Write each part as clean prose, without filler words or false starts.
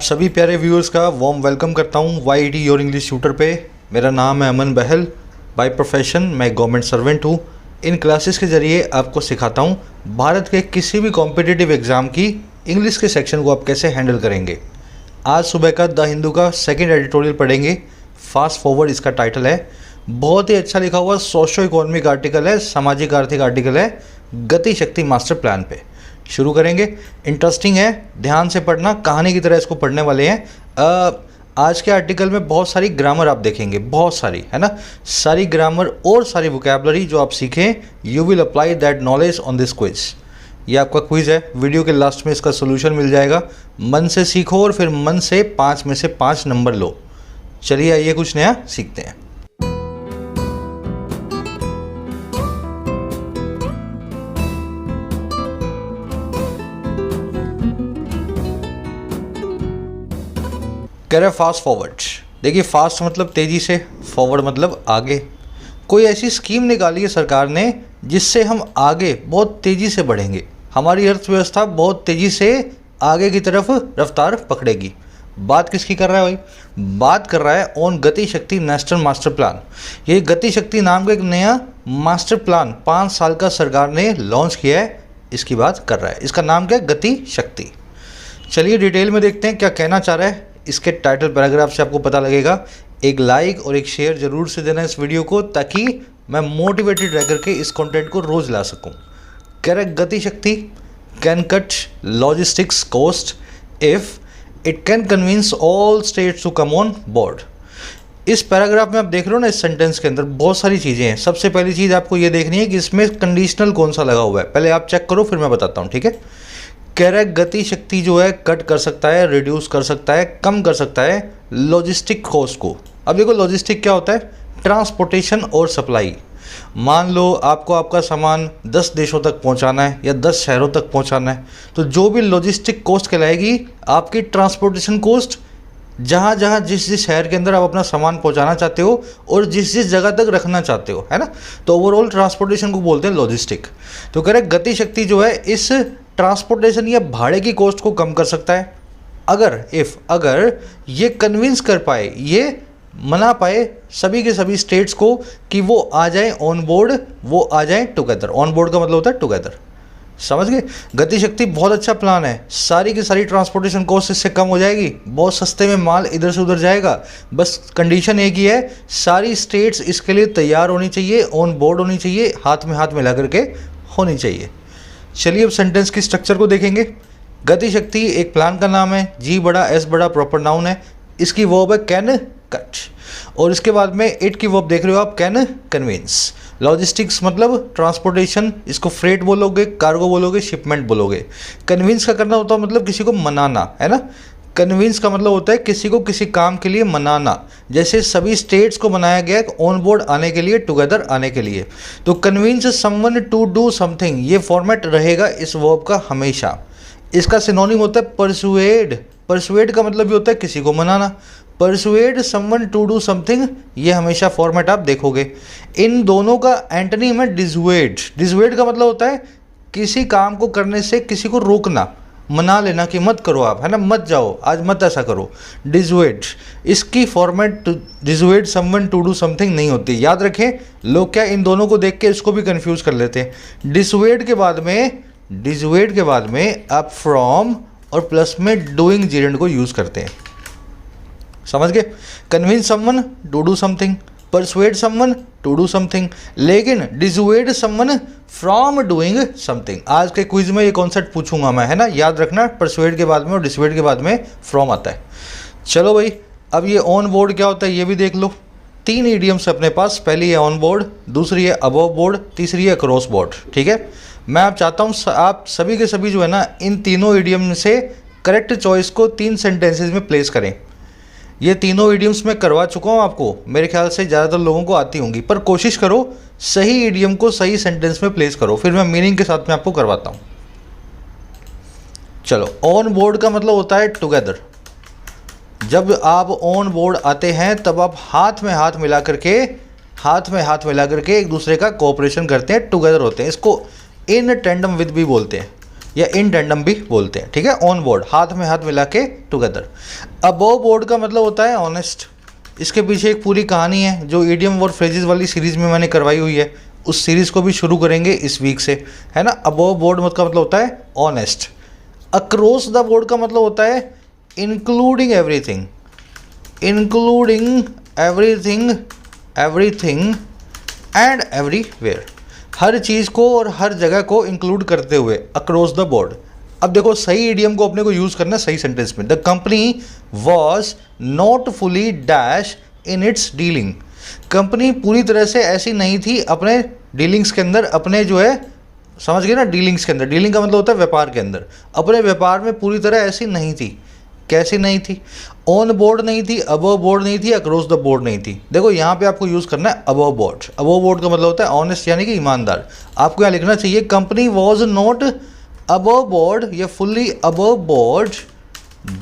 सभी प्यारे व्यूअर्स का वार्म वेलकम करता हूँ YET योर इंग्लिश ट्यूटर पे। मेरा नाम है अमन बहल। बाय प्रोफेशन मैं गवर्नमेंट सर्वेंट हूँ। इन क्लासेस के ज़रिए आपको सिखाता हूँ भारत के किसी भी कॉम्पिटिटिव एग्ज़ाम की इंग्लिश के सेक्शन को आप कैसे हैंडल करेंगे। आज सुबह का द हिंदू का सेकेंड एडिटोरियल पढ़ेंगे। फास्ट फॉरवर्ड इसका टाइटल है। बहुत ही अच्छा लिखा हुआ सोशो इकोनॉमिक आर्टिकल है, सामाजिक आर्थिक आर्टिकल है गति शक्ति मास्टर प्लान पे। शुरू करेंगे। इंटरेस्टिंग है, ध्यान से पढ़ना, कहानी की तरह इसको पढ़ने वाले हैं। आज के आर्टिकल में बहुत सारी ग्रामर आप देखेंगे, बहुत सारी, है ना, सारी ग्रामर और सारी वोकैबुलरी जो आप सीखें, you will apply that knowledge on this quiz. ये आपका क्विज है। वीडियो के लास्ट में इसका सोल्यूशन मिल जाएगा। मन से सीखो और फिर मन से 5 में से 5 नंबर लो। चलिए आइए कुछ नया सीखते हैं। कह रहे फास्ट फॉरवर्ड। देखिए, फास्ट मतलब तेज़ी से, फॉरवर्ड मतलब आगे। कोई ऐसी स्कीम निकाली है सरकार ने जिससे हम आगे बहुत तेज़ी से बढ़ेंगे, हमारी अर्थव्यवस्था बहुत तेज़ी से आगे की तरफ रफ्तार पकड़ेगी। बात किसकी कर रहा है भाई? बात कर रहा है ऑन गति शक्ति नेशनल मास्टर प्लान। ये गति शक्ति नाम का एक नया मास्टर प्लान 5 साल का सरकार ने लॉन्च किया है, इसकी बात कर रहा है। इसका नाम क्या है? गति शक्ति। चलिए डिटेल में देखते हैं क्या कहना चाह रहा है। इसके टाइटल पैराग्राफ से आपको पता लगेगा। एक लाइक और एक शेयर जरूर से देना इस वीडियो को, ताकि मैं मोटिवेटेड रह करके इस कंटेंट को रोज ला सकूं। कह रहा है Gati Shakti can cut logistics cost if it can convince all states to come on board. इस पैराग्राफ में आप देख रहे हो ना, इस सेंटेंस के अंदर बहुत सारी चीज़ें हैं। सबसे पहली चीज़ आपको ये देखनी है कि इसमें कंडीशनल कौन सा लगा हुआ है। पहले आप चेक करो, फिर मैं बताता हूँ, ठीक है। कह रहा है गति शक्ति जो है कट कर सकता है, रिड्यूस कर सकता है, कम कर सकता है लॉजिस्टिक कॉस्ट को। अब देखो लॉजिस्टिक क्या होता है? ट्रांसपोर्टेशन और सप्लाई। मान लो आपको आपका सामान 10 देशों तक पहुंचाना है या 10 शहरों तक पहुंचाना है, तो जो भी लॉजिस्टिक कॉस्ट कहलाएगी आपकी ट्रांसपोर्टेशन कॉस्ट, जहाँ जहाँ जिस शहर के अंदर आप अपना सामान पहुंचाना चाहते हो और जिस जगह तक रखना चाहते हो, है ना, तो ओवरऑल ट्रांसपोर्टेशन को बोलते हैं लॉजिस्टिक। तो कह रहे गति शक्ति जो है इस ट्रांसपोर्टेशन या भाड़े की कॉस्ट को कम कर सकता है अगर ये कन्विंस कर पाए, ये मना पाए सभी के सभी स्टेट्स को कि वो आ जाए ऑन बोर्ड, वो आ जाए टुगेदर। ऑन बोर्ड का मतलब होता है टुगेदर, समझ गए। गति शक्ति बहुत अच्छा प्लान है। सारी की सारी ट्रांसपोर्टेशन कॉस्ट इससे कम हो जाएगी, बहुत सस्ते में माल इधर से उधर जाएगा। बस कंडीशन एक ही है, सारी स्टेट्स इसके लिए तैयार होनी चाहिए, ऑन बोर्ड होनी चाहिए, हाथ में हाथ मिला करके होनी चाहिए। चलिए अब सेंटेंस की स्ट्रक्चर को देखेंगे। गति शक्ति एक प्लान का नाम है, जी बड़ा एस बड़ा प्रॉपर नाउन है। इसकी वर्ब है कैन कट, और इसके बाद में इट की वर्ब देख रहे हो आप, कैन कन्विंस। लॉजिस्टिक्स मतलब ट्रांसपोर्टेशन, इसको फ्रेट बोलोगे, कार्गो बोलोगे, शिपमेंट बोलोगे। कन्विंस का करना होता है मतलब किसी को मनाना, है ना। कन्विंस का मतलब होता है किसी को किसी काम के लिए मनाना। जैसे सभी स्टेट्स को मनाया गया ऑन बोर्ड आने के लिए, टुगेदर आने के लिए। तो convince someone to do something, ये फॉर्मेट रहेगा इस वर्ब का हमेशा। इसका सिनोनिम होता है परसुएड। परसुएड का मतलब भी होता है किसी को मनाना। Persuade someone to do something, ये हमेशा फॉर्मेट आप देखोगे। इन दोनों का एंटोनिम है डिसुएड। डिसुएड का मतलब होता है किसी काम को करने से किसी को रोकना, मना लेना कि मत करो आप, है ना, मत जाओ, आज मत ऐसा करो। डिसुएड, इसकी format dissuade someone to do something नहीं होती। याद रखें, लोग क्या इन दोनों को देख के इसको भी कंफ्यूज कर लेते हैं। डिसुएड के बाद में आप फ्रॉम और प्लस में डूइंग जीरेंड को यूज करते हैं, समझ गए। Convince someone to do something, persuade someone to do something, लेकिन dissuade someone from doing something. आज के क्विज में ये कॉन्सेप्ट पूछूंगा मैं, है ना, याद रखना। परसुएड के बाद में और डिसुएड के बाद में फ्रॉम आता है। चलो भाई, अब ये ऑन बोर्ड क्या होता है ये भी देख लो। 3 ईडियम्स अपने पास, पहली है ऑन बोर्ड, दूसरी है अबव बोर्ड, तीसरी है क्रॉस बोर्ड, ठीक है। मैं आप चाहता हूँ आप सभी के सभी जो है ना, इन तीनों ईडियम से करेक्ट चॉइस को 3 सेंटेंसेज में प्लेस करें। ये तीनों ईडियम्स मैं करवा चुका हूँ आपको, मेरे ख्याल से ज़्यादातर लोगों को आती होंगी, पर कोशिश करो सही ईडियम को सही सेंटेंस में प्लेस करो, फिर मैं मीनिंग के साथ में आपको करवाता हूँ। चलो, ऑन बोर्ड का मतलब होता है टुगेदर। जब आप ऑन बोर्ड आते हैं तब आप हाथ में हाथ मिला करके एक दूसरे का कोऑपरेशन करते हैं, टुगेदर होते हैं। इसको इन टेंडम विद भी बोलते हैं। या इन टेंडम भी बोलते हैं, ठीक है। ऑन बोर्ड, हाथ में हाथ मिला के, टुगेदर। अबव बोर्ड का मतलब होता है ऑनेस्ट। इसके पीछे एक पूरी कहानी है जो ईडियम और फ्रेजेस वाली सीरीज़ में मैंने करवाई हुई है, उस सीरीज़ को भी शुरू करेंगे इस वीक से, है ना। अबव बोर्ड का मतलब होता है ऑनेस्ट। अक्रॉस द बोर्ड का मतलब होता है including everything, including everything, everything and everywhere, हर चीज़ को और हर जगह को इंक्लूड करते हुए, अक्रॉस द बोर्ड। अब देखो सही इडियम को अपने को यूज़ करना है सही सेंटेंस में। The company was not fully dash in its dealing, company पूरी तरह से ऐसी नहीं थी अपने डीलिंग्स के अंदर, अपने जो है, समझ गए ना, डीलिंग्स के अंदर, डीलिंग का मतलब होता है व्यापार के अंदर, अपने व्यापार में पूरी तरह ऐसी नहीं थी। कैसी नहीं थी? ऑन बोर्ड नहीं थी, अबव बोर्ड नहीं थी, अक्रॉस द बोर्ड नहीं थी। देखो यहाँ पे आपको यूज़ करना है अबव बोर्ड। अबव बोर्ड का मतलब होता है ऑनेस्ट, यानी कि ईमानदार। आपको यहाँ लिखना चाहिए company was not above board या fully above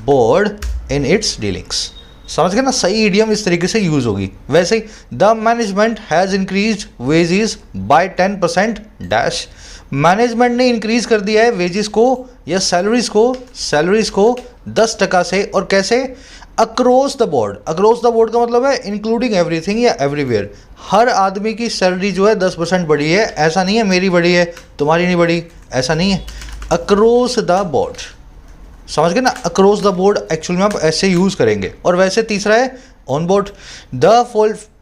board in its dealings. समझ गए ना, सही इडियम इस तरीके से यूज़ होगी। वैसे ही the management has increase wages by 10% dash, management ने इंक्रीज कर दिया है वेजेस को या सैलरीज को 10% से, और कैसे? Across the board. Across the board का मतलब है इंक्लूडिंग एवरीथिंग या एवरीवेयर, हर आदमी की सैलरी जो है 10% बढ़ी है। ऐसा नहीं है मेरी बढ़ी है तुम्हारी नहीं बढ़ी, ऐसा नहीं है। अक्रॉस द बोर्ड, समझ गए ना, अक्रॉस द बोर्ड एक्चुअल में आप ऐसे यूज़ करेंगे। और वैसे तीसरा है on board. The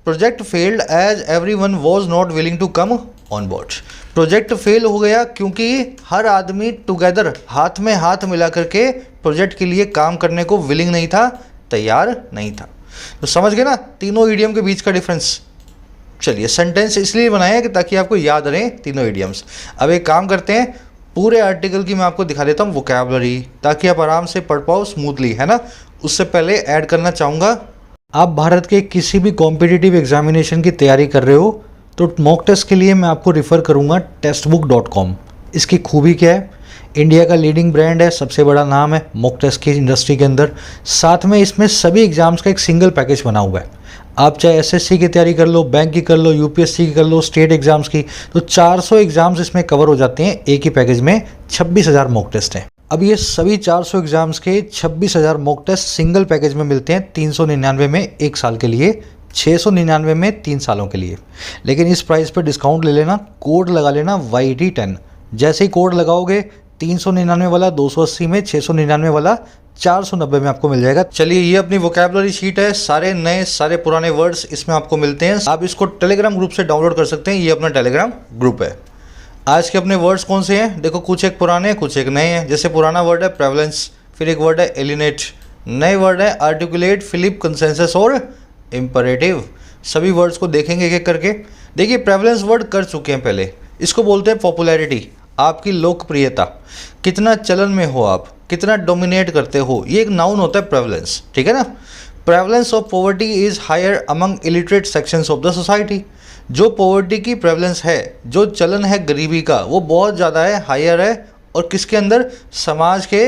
project failed as everyone was not willing to come on board, project fail हो गया क्योंकि हर आदमी टुगेदर, हाथ में हाथ मिला करके प्रोजेक्ट के लिए काम करने को विलिंग नहीं था, तैयार नहीं था। तो समझ गए ना तीनों ईडियम के बीच का डिफरेंस। चलिए, सेंटेंस इसलिए बनाया कि ताकि आपको याद रहें तीनों ईडियम्स। अब एक काम करते हैं, पूरे आर्टिकल की मैं आपको दिखा देता हूँ वोकैबुलरी, ताकि आप आराम से पढ़ पाओ स्मूथली, है ना। उससे पहले ऐड करना चाहूँगा, आप भारत के किसी भी कॉम्पिटिटिव एग्जामिनेशन की तैयारी कर रहे हो तो मॉक टेस्ट के लिए मैं आपको रिफ़र करूँगा टेस्टबुक.com। इसकी खूबी क्या है? इंडिया का लीडिंग ब्रांड है, सबसे बड़ा नाम है मॉक टेस्ट की इंडस्ट्री के अंदर। साथ में इसमें सभी एग्ज़ाम्स का एक सिंगल पैकेज बना हुआ है। आप चाहे एसएससी की तैयारी कर लो, बैंक की कर लो, यूपीएससी की कर लो, स्टेट एग्जाम्स की, तो 400 एग्जाम्स इसमें कवर हो जाते हैं एक ही पैकेज में। 26,000 मॉक टेस्ट हैं। अब ये सभी 400 एग्जाम्स के 26,000 मॉक टेस्ट सिंगल पैकेज में मिलते हैं 399 में 1 साल के लिए, 699 में 3 सालों के लिए। लेकिन इस प्राइस पर डिस्काउंट ले लेना, कोड लगा लेना YT10। जैसे ही कोड लगाओगे 399 वाला 280 में, 699 वाला 490 में आपको मिल जाएगा। चलिए, ये अपनी वोकैबुलरी शीट है, सारे नए सारे पुराने वर्ड्स इसमें आपको मिलते हैं। आप इसको टेलीग्राम ग्रुप से डाउनलोड कर सकते हैं, ये अपना टेलीग्राम ग्रुप है। आज के अपने वर्ड्स कौन से हैं? देखो, कुछ एक पुराने हैं, कुछ एक नए हैं। जैसे पुराना वर्ड है प्रेवलेंस, फिर एक वर्ड है एलिनेट, नए वर्ड है आर्टिकुलेट, फिलिप, कंसेंसस और इम्परेटिव। सभी वर्ड्स को देखेंगे एक एक करके। देखिए, प्रेवलेंस वर्ड कर चुके हैं पहले, इसको बोलते हैं पॉपुलैरिटी, आपकी लोकप्रियता, कितना चलन में हो आप, कितना डोमिनेट करते हो, ये एक नाउन होता है प्रेवलेंस, ठीक है ना। Prevalence of poverty is higher among illiterate sections of the society, जो पॉवर्टी की प्रेवलेंस है, जो चलन है गरीबी का, वो बहुत ज़्यादा है, हायर है। और किसके अंदर? समाज के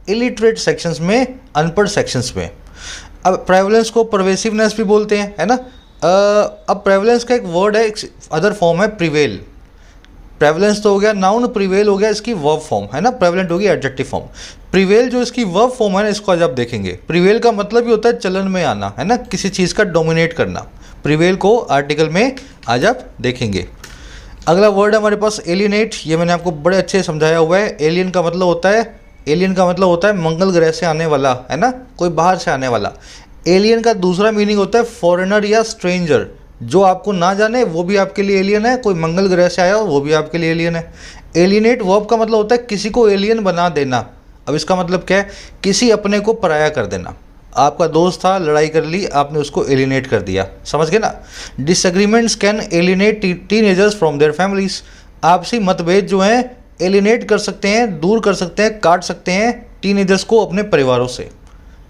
इलिटरेट सेक्शंस में, अनपढ़ सेक्शंस में। अब प्रेवलेंस को परवेसिवनेस भी बोलते हैं, है ना। अब प्रेवलेंस का एक वर्ड है, एक अदर फॉर्म है प्रिवेल। प्रेवलेंस तो हो गया नाउन, प्रिवेल हो गया इसकी वर्ब फॉर्म, है ना। प्रेवलेंट होगी एडजेक्टिव फॉर्म। प्रिवेल जो इसकी वर्ब फॉर्म है ना, इसको आज आप देखेंगे। प्रिवेल का मतलब ही होता है चलन में आना, है ना, किसी चीज़ का डोमिनेट करना। प्रिवेल को आर्टिकल में आज आप देखेंगे। अगला वर्ड है हमारे पास एलियनेट, ये मैंने आपको बड़े अच्छे से समझाया हुआ है। एलियन का मतलब होता है, एलियन का मतलब होता है मंगल ग्रह से आने वाला, है ना, कोई बाहर से आने वाला। एलियन का दूसरा मीनिंग होता है फॉरेनर या स्ट्रेंजर, जो आपको ना जाने वो भी आपके लिए एलियन है, कोई मंगल ग्रह से आया हो वो भी आपके लिए एलियन है। एलियनेट वर्ब का मतलब होता है किसी को एलियन बना देना। अब इसका मतलब क्या है? किसी अपने को पराया कर देना। आपका दोस्त था, लड़ाई कर ली, आपने उसको एलियनेट कर दिया, समझ गए ना। Disagreements can alienate teenagers from their families, आपसी मतभेद जो हैं एलियनेट कर सकते हैं, दूर कर सकते हैं, काट सकते हैं टीनेजर्स को अपने परिवारों से,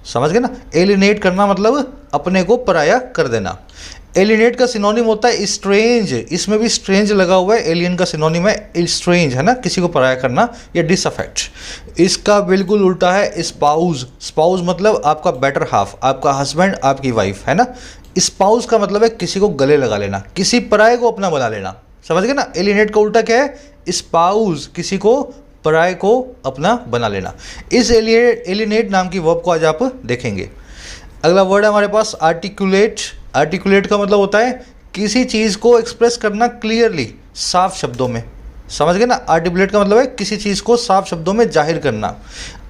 समझ गए ना। एलियनेट करना मतलब अपने को पराया कर देना। एलियनेट का सिनोनिम होता है स्ट्रेंज, इसमें भी स्ट्रेंज लगा हुआ है। एलियन का सिनोनिम है स्ट्रेंज, है ना, किसी को पराया करना या डिसअफेक्ट। इसका बिल्कुल उल्टा है स्पाउस। स्पाउस मतलब आपका बेटर हाफ, आपका हस्बैंड, आपकी वाइफ, है ना। स्पाउस का मतलब है किसी को गले लगा लेना, किसी पराये को अपना बना लेना, समझ गए ना। एलियनेट का उल्टा क्या है? स्पाउस, किसी को पराये को अपना बना लेना। इस एलिनेट नाम की वर्ब को आज आप देखेंगे। अगला वर्ड है हमारे पास आर्टिकुलेट। आर्टिकुलेट का मतलब होता है किसी चीज़ को एक्सप्रेस करना क्लियरली, साफ शब्दों में। समझ गए ना, आर्टिकुलेट का मतलब है किसी चीज़ को साफ शब्दों में जाहिर करना।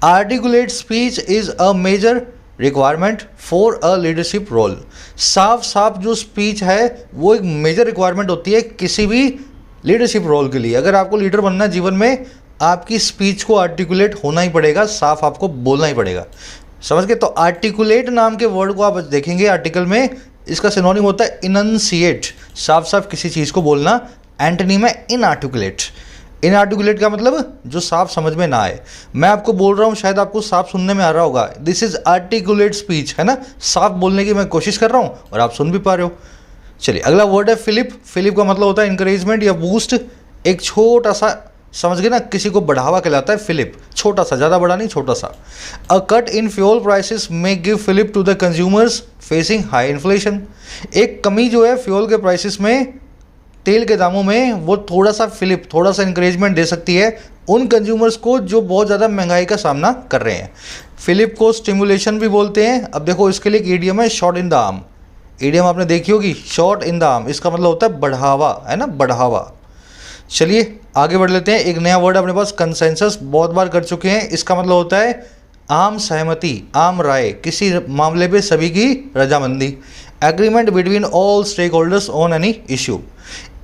Articulate speech is a major requirement for a leadership role. साफ जो स्पीच है वो एक मेजर रिक्वायरमेंट होती है किसी भी लीडरशिप रोल के लिए। अगर आपको लीडर बनना है जीवन में, आपकी स्पीच को आर्टिकुलेट होना ही पड़ेगा, साफ आपको बोलना ही पड़ेगा। समझ गए। तो आर्टिकुलेट नाम के वर्ड को आप देखेंगे आर्टिकल में, इसका सिनोनिम होता है इनंसिएट, साफ किसी चीज़ को बोलना। एंटोनिम है इनआर्टिकुलेट। इनआर्टिकुलेट का मतलब जो साफ समझ में ना आए। मैं आपको बोल रहा हूँ, शायद आपको साफ सुनने में आ रहा होगा, दिस इज आर्टिकुलेट स्पीच, है ना, साफ बोलने की मैं कोशिश कर रहा हूँ और आप सुन भी पा रहे हो। चलिए अगला वर्ड है फिलिप। फिलिप का मतलब होता है इंकरेजमेंट या बूस्ट। एक छोटा सा, समझ गए ना, किसी को बढ़ावा कहलाता है फिलिप, छोटा सा, ज़्यादा बड़ा नहीं, छोटा सा। A cut in fuel prices may give fillip to the consumers facing high inflation. एक कमी जो है फ्यूल के प्राइसेस में, तेल के दामों में, वो थोड़ा सा फिलिप, थोड़ा सा इंकरेजमेंट दे सकती है उन कंज्यूमर्स को जो बहुत ज़्यादा महंगाई का सामना कर रहे हैं। फिलिप को स्टिमुलेशन भी बोलते हैं। अब देखो इसके लिए एक ईडियम है, shot in the arm. Idiom आपने देखी होगी, शॉट इन द आर्म, इसका मतलब होता है बढ़ावा, है ना, बढ़ावा। चलिए आगे बढ़ लेते हैं। एक नया वर्ड अपने पास कंसेंसस, बहुत बार कर चुके हैं। इसका मतलब होता है आम सहमति, आम राय, किसी मामले पे सभी की रजामंदी। Agreement between all stakeholders on any issue.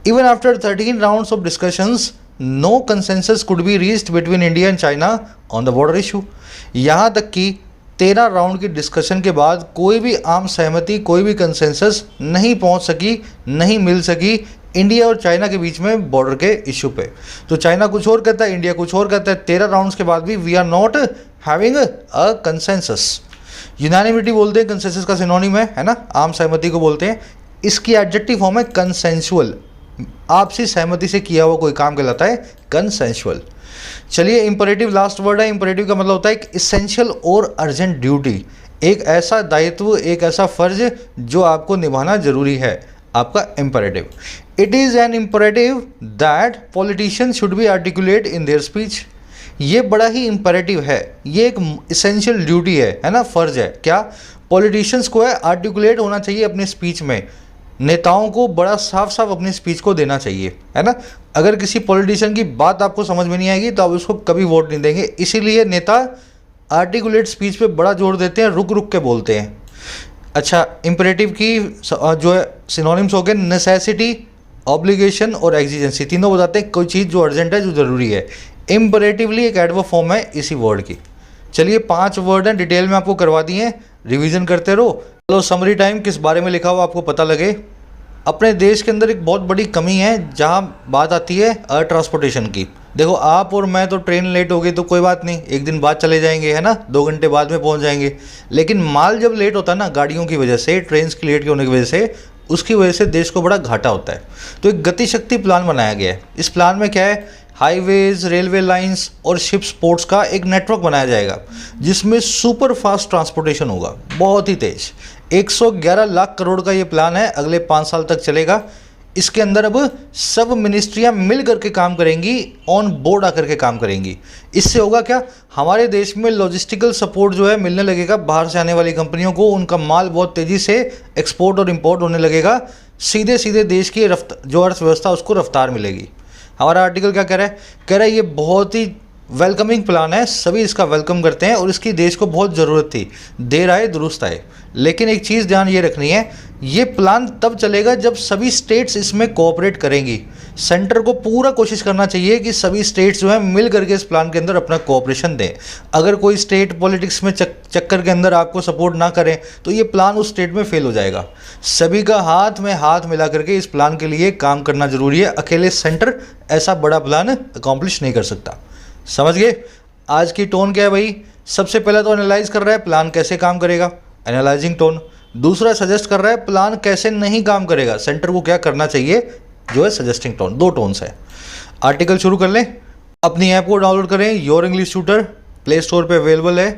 Even after 13 rounds of discussions, no consensus could be reached between India and China on the border issue. यहाँ तक कि 13 राउंड की डिस्कशन के बाद कोई भी आम सहमति, कोई भी कंसेंसस नहीं पहुँच सकी, नहीं मिल सकी इंडिया और चाइना के बीच में बॉर्डर के इशू पे। तो चाइना कुछ और कहता है, इंडिया कुछ और कहता है। 13 राउंड्स के बाद भी we are not having a consensus. Unanimity बोलते हैं, कंसेंसस का सिनोनिम है ना, आम सहमति को बोलते हैं। इसकी एडजेक्टिव फॉर्म है कंसेंसुअल, आपसी सहमति से किया हुआ कोई काम कहलाता है कंसेंसुअल। चलिए इंपरेटिव लास्ट वर्ड है। इंपरेटिव का मतलब होता है एक इसेंशियल और अर्जेंट ड्यूटी, एक ऐसा दायित्व, एक ऐसा फर्ज जो आपको निभाना जरूरी है, आपका imperative. It is an imperative that politician should be articulate in their speech. ये बड़ा ही इंपरेटिव है, ये एक इसेंशियल ड्यूटी है ना, फर्ज है। क्या? पॉलिटिशियंस को है आर्टिकुलेट होना चाहिए अपने स्पीच में, नेताओं को बड़ा साफ अपनी स्पीच को देना चाहिए, है ना। अगर किसी पॉलिटिशियन की बात आपको समझ में नहीं आएगी तो आप उसको कभी वोट नहीं देंगे। इसीलिए नेता आर्टिकुलेट स्पीच पे बड़ा जोर देते हैं, रुक के बोलते हैं। अच्छा, इम्परेटिव की जो है सिनोनिम्स हो गए नेसेसिटी, ऑब्लिगेशन और एग्जिजेंसी। तीनों बताते हैं कोई चीज़ जो अर्जेंट है, जो ज़रूरी है। इम्परेटिवली एक एडवर्ब फॉर्म है इसी वर्ड की। चलिए 5 वर्ड हैं, डिटेल में आपको करवा दिए हैं, रिवीजन करते रहो। चलो समरी टाइम, किस बारे में लिखा हुआ आपको पता लगे। अपने देश के अंदर एक बहुत बड़ी कमी है जहाँ बात आती है एयर ट्रांसपोर्टेशन की। देखो आप और मैं तो ट्रेन लेट हो गई तो कोई बात नहीं, एक दिन बाद चले जाएंगे, है ना, 2 घंटे बाद में पहुँच जाएंगे। लेकिन माल जब लेट होता है ना, गाड़ियों की वजह से, ट्रेन की लेट होने की वजह से, उसकी वजह से देश को बड़ा घाटा होता है। तो एक गति शक्ति प्लान बनाया गया है। इस प्लान में क्या है, हाईवेज, रेलवे लाइंस और शिप्स पोर्ट्स का एक नेटवर्क बनाया जाएगा जिसमें सुपर फास्ट ट्रांसपोर्टेशन होगा, बहुत ही तेज। 111 लाख करोड़ का ये प्लान है, अगले 5 साल तक चलेगा। इसके अंदर अब सब मिनिस्ट्रियां मिल करके काम करेंगी, ऑन बोर्ड आकर के काम करेंगी। इससे होगा क्या, हमारे देश में लॉजिस्टिकल सपोर्ट जो है मिलने लगेगा बाहर से आने वाली कंपनियों को, उनका माल बहुत तेज़ी से एक्सपोर्ट और इम्पोर्ट होने लगेगा। सीधे देश की जो अर्थव्यवस्था उसको रफ्तार मिलेगी। हमारा आर्टिकल क्या कह रहा है ये बहुत ही वेलकमिंग प्लान है, सभी इसका वेलकम करते हैं और इसकी देश को बहुत ज़रूरत थी। देर आए दुरुस्त आए। लेकिन एक चीज़ ध्यान ये रखनी है, ये प्लान तब चलेगा जब सभी स्टेट्स इसमें कोऑपरेट करेंगी। सेंटर को पूरा कोशिश करना चाहिए कि सभी स्टेट्स जो है मिल करके इस प्लान के अंदर अपना कोऑपरेशन दें। अगर कोई स्टेट पॉलिटिक्स में चक्कर के अंदर आपको सपोर्ट ना करें तो ये प्लान उस स्टेट में फेल हो जाएगा। सभी का हाथ में हाथ मिला करके इस प्लान के लिए काम करना जरूरी है। अकेले सेंटर ऐसा बड़ा प्लान अकॉम्प्लिश नहीं कर सकता। समझ गए? आज की टोन क्या है भाई, सबसे पहले तो एनालाइज कर रहा है प्लान कैसे काम करेगा, एनालाइजिंग टोन। दूसरा सजेस्ट कर रहा है प्लान कैसे नहीं काम करेगा, सेंटर को क्या करना चाहिए, जो है सजेस्टिंग टोन। 2 टोन्स है। आर्टिकल शुरू कर लें। अपनी ऐप को डाउनलोड करें, your English tutor, play store पे अवेलेबल है।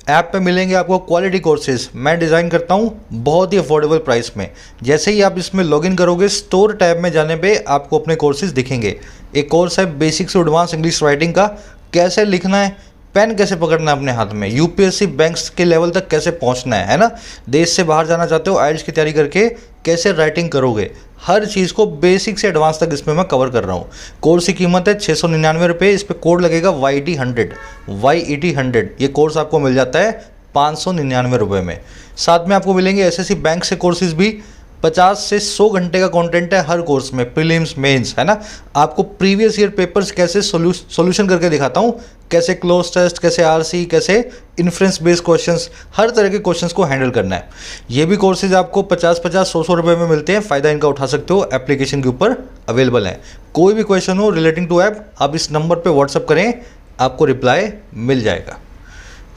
ऐप पे मिलेंगे आपको क्वालिटी कोर्सेज, मैं डिज़ाइन करता हूँ बहुत ही अफोर्डेबल प्राइस में। जैसे ही आप इसमें लॉगिन करोगे, स्टोर टैब में जाने पे आपको अपने कोर्सेज दिखेंगे। एक कोर्स है बेसिक से एडवांस इंग्लिश राइटिंग का, कैसे लिखना है, पेन कैसे पकड़ना है अपने हाथ में, यूपीएससी बैंक्स के लेवल तक कैसे पहुंचना है ना, देश से बाहर जाना चाहते हो आइल्स की तैयारी करके कैसे राइटिंग करोगे, हर चीज़ को बेसिक से एडवांस तक इसमें मैं कवर कर रहा हूँ। कोर्स की कीमत है 699 रुपये, इस पर कोड लगेगा YET100 ये कोर्स आपको मिल जाता है 599 रुपये में। साथ में आपको मिलेंगे एसएससी बैंक से कोर्सेज भी, 50 से 100 घंटे का कंटेंट है हर कोर्स में, प्रीलिम्स मेंस है ना। आपको प्रीवियस ईयर पेपर्स कैसे सॉल्यूशन करके दिखाता हूँ, कैसे क्लोज टेस्ट, कैसे आरसी, कैसे इन्फ्रेंस बेस्ड क्वेश्चंस, हर तरह के क्वेश्चंस को हैंडल करना है। ये भी कोर्सेज आपको 50-50, 100-100 रुपये में मिलते हैं, फ़ायदा इनका उठा सकते हो, एप्लीकेशन के ऊपर अवेलेबल है। कोई भी क्वेश्चन हो रिलेटिंग टू ऐप आप इस नंबर पर व्हाट्सअप करें, आपको रिप्लाई मिल जाएगा।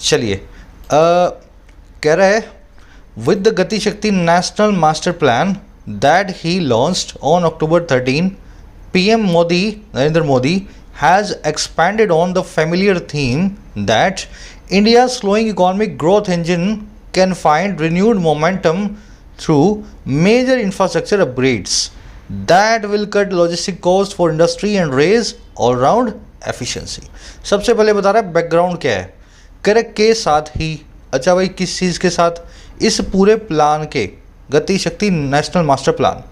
चलिए कह रहा है with the Gati Shakti National Master Plan that he launched on October 13, PM Modi, Narendra Modi, has expanded on the familiar theme that India's slowing economic growth engine can find renewed momentum through major infrastructure upgrades that will cut logistic costs for industry and raise all-round efficiency. सबसे पहले बता रहा है background क्या है, correct के साथ ही। अच्छा भाई किस चीज़ के साथ, इस पूरे प्लान के गति शक्ति नेशनल मास्टर प्लान,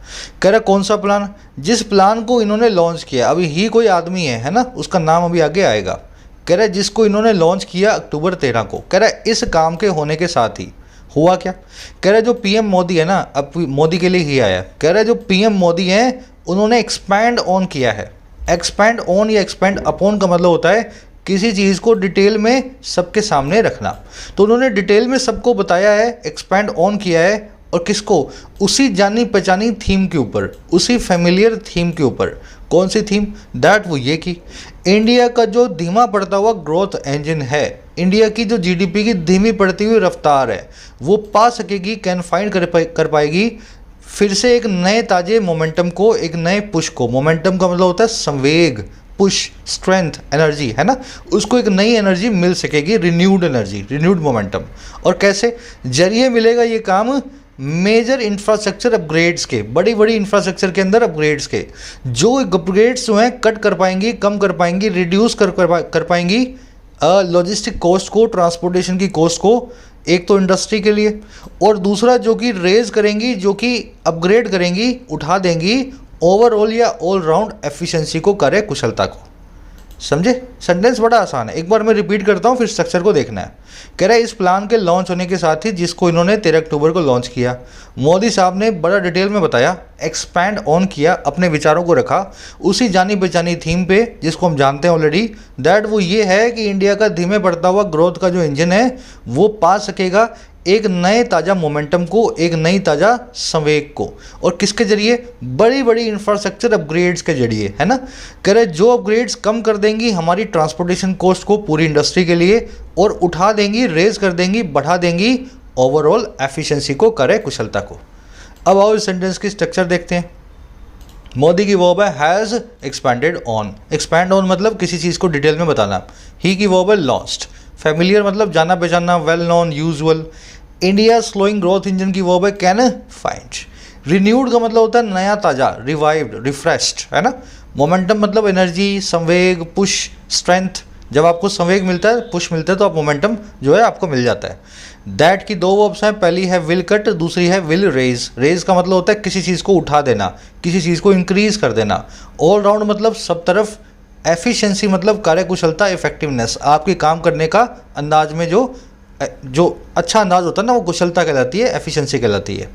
कह रहा कौन सा प्लान, जिस प्लान को इन्होंने लॉन्च किया, अभी ही कोई आदमी है ना, उसका नाम अभी आगे आएगा, कह रहा है जिसको इन्होंने लॉन्च किया अक्टूबर 13 को, कह रहा है इस काम के होने के साथ ही हुआ क्या, कह रहा है जो पीएम मोदी है ना, अब मोदी के लिए ही आया, कह रहा है जो पीएम मोदी हैं उन्होंने एक्सपैंड ऑन किया है। एक्सपैंड ऑन या एक्सपैंड अपॉन का मतलब होता है किसी चीज़ को डिटेल में सबके सामने रखना, तो उन्होंने डिटेल में सबको बताया है, एक्सपैंड ऑन किया है, और किसको, उसी जानी पहचानी थीम के ऊपर, उसी फैमिलियर थीम के ऊपर। कौन सी थीम, दैट वो ये कि इंडिया का जो धीमा पड़ता हुआ ग्रोथ इंजन है, इंडिया की जो जीडीपी की धीमी पड़ती हुई रफ्तार है, वो पा सकेगी, कैन फाइंड कर पाएगी फिर से एक नए ताजे मोमेंटम को, एक नए पुश को। मोमेंटम का मतलब होता है संवेग, पुश, स्ट्रेंथ, एनर्जी है ना, उसको एक नई एनर्जी मिल सकेगी, रिन्यूड एनर्जी, रिन्यूड मोमेंटम। और कैसे जरिए मिलेगा ये काम, मेजर इंफ्रास्ट्रक्चर अपग्रेड्स के, बड़ी बड़ी इंफ्रास्ट्रक्चर के अंदर अपग्रेड्स के, जो अपग्रेड्स जो हैं कट कर पाएंगी, कम कर पाएंगी, रिड्यूस कर पाएंगी लॉजिस्टिक कॉस्ट को, ट्रांसपोर्टेशन की कॉस्ट को, एक तो इंडस्ट्री के लिए, और दूसरा जो कि रेज करेंगी, जो कि अपग्रेड करेंगी, उठा देंगी ओवरऑल या ऑल राउंड एफिशिएंसी को, कार्य कुशलता को। समझे, सेंटेंस बड़ा आसान है, एक बार मैं रिपीट करता हूँ फिर स्ट्रक्चर को देखना है। कह रहा है इस प्लान के लॉन्च होने के साथ ही, जिसको इन्होंने 13 अक्टूबर को लॉन्च किया, मोदी साहब ने बड़ा डिटेल में बताया, एक्सपैंड ऑन किया, अपने विचारों को रखा उसी जानी पहचानी थीम पे, जिसको हम जानते हैं ऑलरेडी, दैट वो ये है कि इंडिया का धीमे बढ़ता हुआ ग्रोथ का जो इंजन है वो पा सकेगा एक नए ताज़ा मोमेंटम को, एक नई ताज़ा संवेग को, और किसके जरिए, बड़ी बड़ी इंफ्रास्ट्रक्चर अपग्रेड्स के जरिए, है ना। कह रहे जो अपग्रेड्स कम कर देंगी हमारी ट्रांसपोर्टेशन कॉस्ट को पूरी इंडस्ट्री के लिए, और उठा देंगी, रेज कर देंगी, बढ़ा देंगी ओवरऑल एफिशिएंसी को, कार्य कुशलता को। अब आओ इस सेंटेंस की स्ट्रक्चर देखते हैं। मोदी की वर्ब है has expanded on, expand on मतलब किसी चीज़ को डिटेल में बताना, ही की वर्ब है लॉन्च्ड, फैमिलियर मतलब जाना पहचाना, well known, usual, India slowing growth engine की वर्ब है कैन फाइंड, रिन्यूड का मतलब होता है नया ताज़ा, रिवाइव्ड, रिफ्रेश्ड, है ना। मोमेंटम मतलब एनर्जी, संवेग, पुश, स्ट्रेंथ, जब आपको संवेग मिलता है, पुश मिलता है, तो आप मोमेंटम जो है आपको मिल जाता है। दैट की दो वर्ब्स हैं, पहली है विल कट, दूसरी है विल रेज। रेज का मतलब होता है किसी चीज़ को उठा देना, किसी चीज़ को इंक्रीज कर देना। ऑल राउंड मतलब सब तरफ, एफिशिएंसी मतलब कार्यकुशलता, इफेक्टिवनेस, आपके काम करने का अंदाज में जो अच्छा अंदाज होता है ना, वो कुशलता कहलाती है, एफिशिएंसी कहलाती है।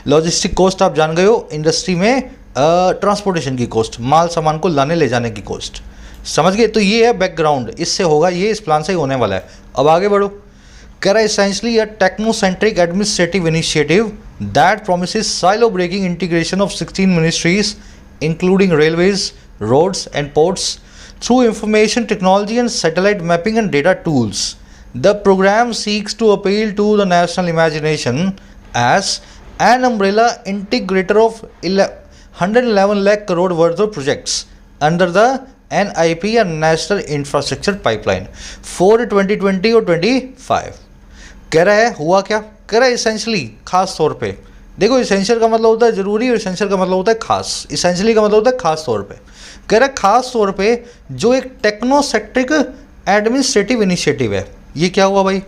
लॉजिस्टिक कॉस्ट आप जान गए हो, इंडस्ट्री में ट्रांसपोर्टेशन की कॉस्ट, माल सामान को लाने ले जाने की कॉस्ट, समझ गए। तो ये है बैकग्राउंड, इससे होगा ये, इस प्लान से ही होने वाला है। अब आगे बढ़ो। कह रहा है essentially a technocentric administrative initiative that promises silo breaking integration of 16 ministries including railways, roads and ports through information technology and satellite mapping and data tools. The program seeks to appeal to the national imagination as an umbrella integrator of 111 lakh crore worth of projects under the NIP and National Infrastructure Pipeline for 2020 और 25। कह रहा है हुआ क्या, कह रहा है essentially, खास तौर पे। देखो इसेंशियल का मतलब होता है जरूरी, और इसेंशियल का मतलब होता है खास। इसेंशली का मतलब होता है खास तौर पे। कह रहा है खास तौर पे जो एक टेक्नोसेंट्रिक एडमिनिस्ट्रेटिव इनिशिएटिव है। ये क्या हुआ भाई?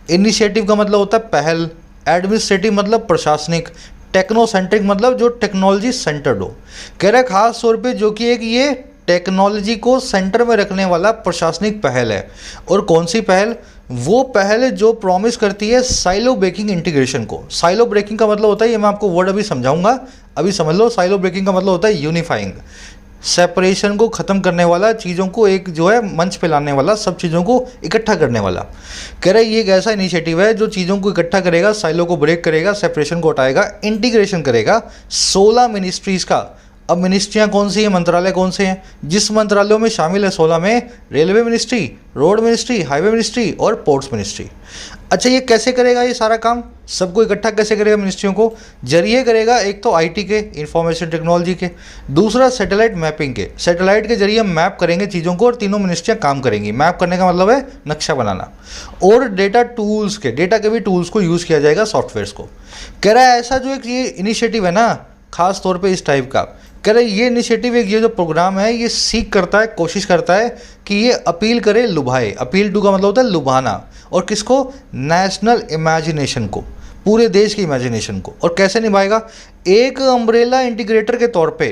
इनिशिएटिव का मतलब होता है पहल, एडमिनिस्ट्रेटिव मतलब प्रशासनिक, टेक्नोसेंट्रिक मतलब जो टेक्नोलॉजी सेंटर्ड हो। कह रहा है खास तौर पे जो कि एक ये टेक्नोलॉजी को सेंटर में रखने वाला प्रशासनिक पहल है। और कौन सी पहल? वो पहल जो प्रॉमिस करती है साइलो ब्रेकिंग इंटीग्रेशन को। साइलो ब्रेकिंग का मतलब होता है, ये मैं आपको वर्ड अभी समझाऊंगा, अभी समझ लो। साइलो ब्रेकिंग का मतलब होता है यूनिफाइंग, सेपरेशन को ख़त्म करने वाला, चीज़ों को एक जो है मंच पे लाने वाला, सब चीज़ों को इकट्ठा करने वाला। कह रहे ये एक ऐसा इनिशिएटिव है जो चीज़ों को इकट्ठा करेगा, साइलो को ब्रेक करेगा, सेपरेशन को हटाएगा, इंटीग्रेशन करेगा 16 मिनिस्ट्रीज़ का। अब मिनिस्ट्रियाँ कौन सी हैं, मंत्रालय कौन से हैं? जिस मंत्रालयों में शामिल है 16 में, railway ministry, road ministry, highway ministry और पोर्ट्स मिनिस्ट्री। अच्छा, ये कैसे करेगा ये सारा काम? सबको इकट्ठा कैसे करेगा मिनिस्ट्रियों को? जरिए करेगा एक तो आईटी के, इंफॉर्मेशन टेक्नोलॉजी के, दूसरा सैटेलाइट मैपिंग के। सैटेलाइट के जरिए मैप करेंगे चीज़ों को और तीनों मिनिस्ट्रियाँ काम करेंगी। मैप करने का मतलब है नक्शा बनाना। और डेटा टूल्स के, डेटा के भी टूल्स को यूज़ किया जाएगा, सॉफ्टवेयर्स को। कह रहा है ऐसा जो एक ये इनिशिएटिव है ना, खास तौर पर इस टाइप का, कह रहे ये इनिशिएटिव, एक ये जो प्रोग्राम है, ये सीख करता है, कोशिश करता है कि ये अपील करे, लुभाए। अपील टू का मतलब होता है लुभाना। और किसको? नेशनल इमेजिनेशन को, पूरे देश की इमेजिनेशन को। और कैसे निभाएगा? एक अम्ब्रेला इंटीग्रेटर के तौर पे।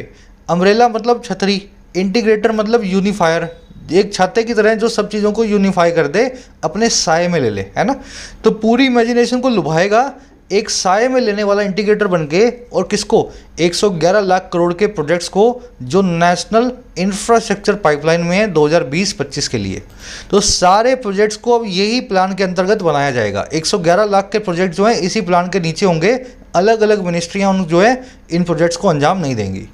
अम्ब्रेला मतलब छतरी, इंटीग्रेटर मतलब यूनिफायर, एक छाते की तरह जो सब चीज़ों को यूनिफाई कर दे, अपने साए में ले ले, है ना। तो पूरी इमेजिनेशन को लुभाएगा एक साए में लेने वाला इंटीग्रेटर बन के। और किसको? 111 लाख करोड़ के प्रोजेक्ट्स को जो नेशनल इंफ्रास्ट्रक्चर पाइपलाइन में है 2020-25 के लिए। तो सारे प्रोजेक्ट्स को अब यही प्लान के अंतर्गत बनाया जाएगा। 111 लाख के प्रोजेक्ट जो हैं इसी प्लान के नीचे होंगे। अलग अलग मिनिस्ट्रियाँ जो है इन प्रोजेक्ट्स को अंजाम नहीं देंगी।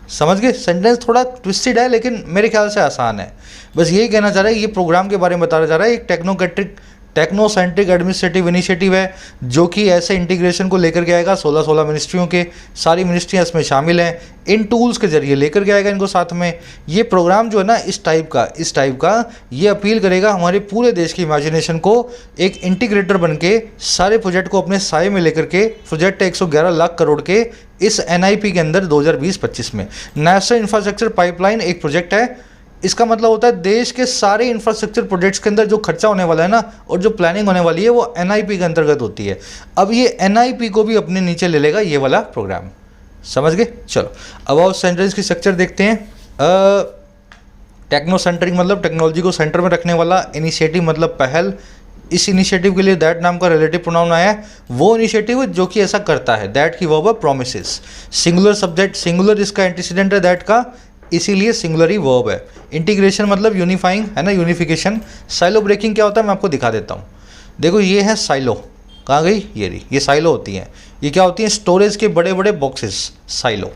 समझ गए? सेंटेंस थोड़ा ट्विस्टेड है लेकिन मेरे ख्याल से आसान है। बस यही कहना चाह रहा है, ये प्रोग्राम के बारे में बताया जा रहा है। एक टेक्नोसेंट्रिक एडमिनिस्ट्रेटिव इनिशिएटिव है जो कि ऐसे इंटीग्रेशन को लेकर के आएगा 16 मिनिस्ट्रियों के। सारी मिनिस्ट्रियाँ इसमें शामिल हैं, इन टूल्स के जरिए लेकर के आएगा इनको साथ में। ये प्रोग्राम जो है ना इस टाइप का ये अपील करेगा हमारे पूरे देश की इमेजिनेशन को, एक इंटीग्रेटर बन के सारे प्रोजेक्ट को अपने साए में लेकर के। प्रोजेक्ट 111 लाख करोड़ के इस NIP के अंदर 2020-25 में। नेशनल इंफ्रास्ट्रक्चर पाइपलाइन एक प्रोजेक्ट है। इसका मतलब होता है देश के सारे इंफ्रास्ट्रक्चर प्रोजेक्ट्स के अंदर जो खर्चा होने वाला है ना, और जो प्लानिंग होने वाली है, वो NIP के अंतर्गत होती है। अब ये NIP को भी अपने नीचे ले लेगा ये वाला प्रोग्राम। समझ गए? चलो अब आओ सेंटेंस की स्ट्रक्चर देखते हैं। टेक्नोसेंट्रिक मतलब टेक्नोलॉजी को सेंटर में रखने वाला, इनिशिएटिव मतलब पहल। इस इनिशिएटिव के लिए दैट नाम का रिलेटिव प्रोनाउन आया है। वो इनिशिएटिव जो कि ऐसा करता है, दैट की वर्ब है प्रोमिसेस। सिंगुलर सब्जेक्ट, सिंगुलर इसका एंटीसीडेंट है दैट का, इसीलिए सिंगुलर ही वर्ब है। इंटीग्रेशन मतलब यूनिफाइंग, है ना, यूनिफिकेशन। साइलो ब्रेकिंग क्या होता है मैं आपको दिखा देता हूँ। देखो ये है साइलो, कहाँ गई? ये रही, ये साइलो होती हैं। ये क्या होती हैं? स्टोरेज के बड़े बड़े बॉक्सेस, साइलो।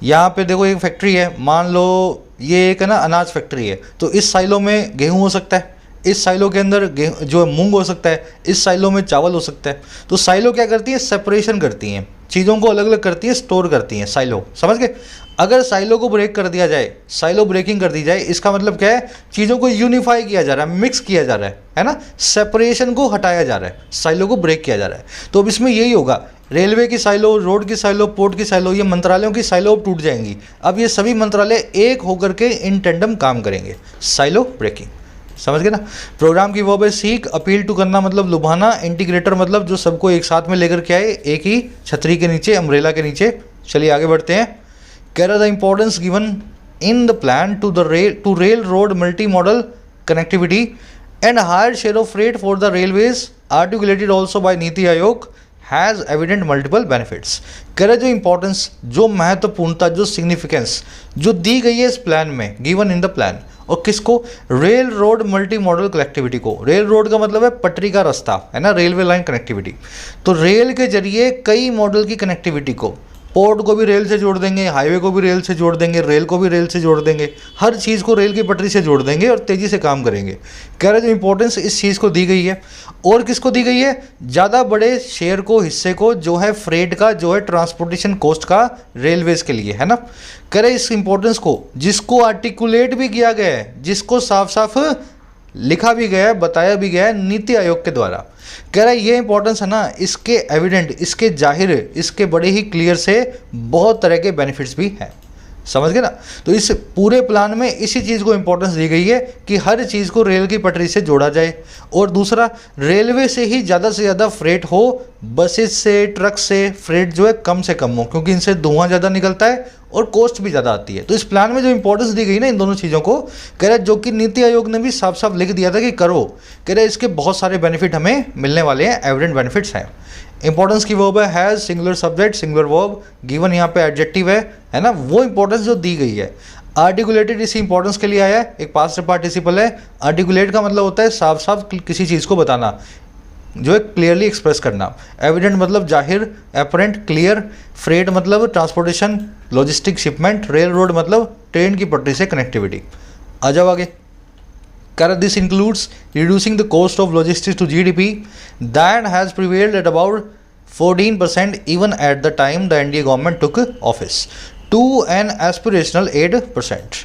यहाँ पे देखो एक फैक्ट्री है, मान लो ये एक है ना अनाज फैक्ट्री है, तो इस साइलो में गेहूँ हो सकता है, इस साइलो के अंदर जो मूंग हो सकता है, इस साइलो में चावल हो सकता है। तो साइलो क्या करती है? सेपरेशन करती हैं, चीज़ों को अलग अलग करती है, स्टोर करती हैं, साइलो। समझ गए? अगर साइलो को ब्रेक कर दिया जाए, साइलो ब्रेकिंग कर दी जाए, इसका मतलब क्या है? चीज़ों को यूनिफाई किया जा रहा है, मिक्स किया जा रहा है ना, सेपरेशन को हटाया जा रहा है, साइलो को ब्रेक किया जा रहा है। तो अब इसमें यही होगा, रेलवे की साइलो, रोड की साइलो, पोर्ट की साइलो, ये मंत्रालयों की साइलो अब टूट जाएंगी। अब ये सभी मंत्रालय एक होकर के इन टेंडम काम करेंगे, साइलो ब्रेकिंग। समझ गए ना? प्रोग्राम की वर्ब है सीख, अपील टू करना मतलब लुभाना, इंटीग्रेटर मतलब जो सबको एक साथ में लेकर के आए, एक ही छतरी के नीचे, अम्ब्रेला के नीचे। चलिए आगे बढ़ते हैं। कह रहा the importance given in the plan to rail road multimodal connectivity and higher share of freight for the railways articulated also by NITI Aayog has evident multiple benefits. कह रहे जो इंपॉर्टेंस, जो महत्वपूर्णता, जो सिग्निफिकेंस जो दी गई है इस प्लान में, गिवन इन द प्लान, और किसको? Rail road multimodal connectivity को। रेल रोड का मतलब है पटरी का रास्ता, है ना, रेलवे लाइन कनेक्टिविटी। तो रेल के जरिए कई मॉडल की कनेक्टिविटी को, पोर्ट को भी रेल से जोड़ देंगे, हाईवे को भी रेल से जोड़ देंगे, रेल को भी रेल से जोड़ देंगे, हर चीज़ को रेल की पटरी से जोड़ देंगे और तेज़ी से काम करेंगे। कह रहे जो इंपॉर्टेंस इस चीज़ को दी गई है, और किसको दी गई है? ज़्यादा बड़े शेयर को, हिस्से को जो है फ्रेट का, जो है ट्रांसपोर्टेशन कॉस्ट का, रेलवेज़ के लिए, है ना। कह रहे इस इंपॉर्टेंस को, जिसको आर्टिकुलेट भी किया गया है, जिसको साफ साफ लिखा भी गया है, बताया भी गया है नीति आयोग के द्वारा। कह रहा है ये इंपॉर्टेंस है ना, इसके एविडेंट, इसके जाहिर, इसके बड़े ही क्लियर से बहुत तरह के बेनिफिट्स भी हैं। समझ गए ना। तो इस पूरे प्लान में इसी चीज़ को इंपॉर्टेंस दी गई है कि हर चीज़ को रेल की पटरी से जोड़ा जाए, और दूसरा रेलवे से ही ज़्यादा से ज़्यादा फ्रेट हो, बसेस से ट्रक से फ्रेट जो है कम से कम हो, क्योंकि इनसे धुआं ज़्यादा निकलता है और कॉस्ट भी ज़्यादा आती है। तो इस प्लान में जो इंपॉर्टेंस दी गई ना इन दोनों चीज़ों को, कह रहा है जो कि नीति आयोग ने भी साफ साफ लिख दिया था कि करो, कह रहा है इसके बहुत सारे बेनिफिट हमें मिलने वाले हैं, एविडेंट बेनिफिट्स हैं। इंपॉर्टेंस की वर्ब है has, singular subject singular verb, given यहाँ पे एडजेक्टिव है ना, वो इंपॉर्टेंस जो दी गई है। आर्टिकुलेटेड इसी इंपॉर्टेंस के लिए आया है, एक पास्ट पार्टिसिपल है। आर्टिकुलेट का मतलब होता है साफ साफ किसी चीज़ को बताना, जो है क्लियरली एक्सप्रेस करना। एविडेंट मतलब जाहिर, एपरेंट क्लियर। फ्रेट मतलब transportation, logistic shipment. Rail road मतलब ट्रेन की पटरी से कनेक्टिविटी। आ जाओ आगे। This includes reducing the cost of logistics to GDP that has prevailed at about 14% even at the time the NDA government took office to an aspirational 8%।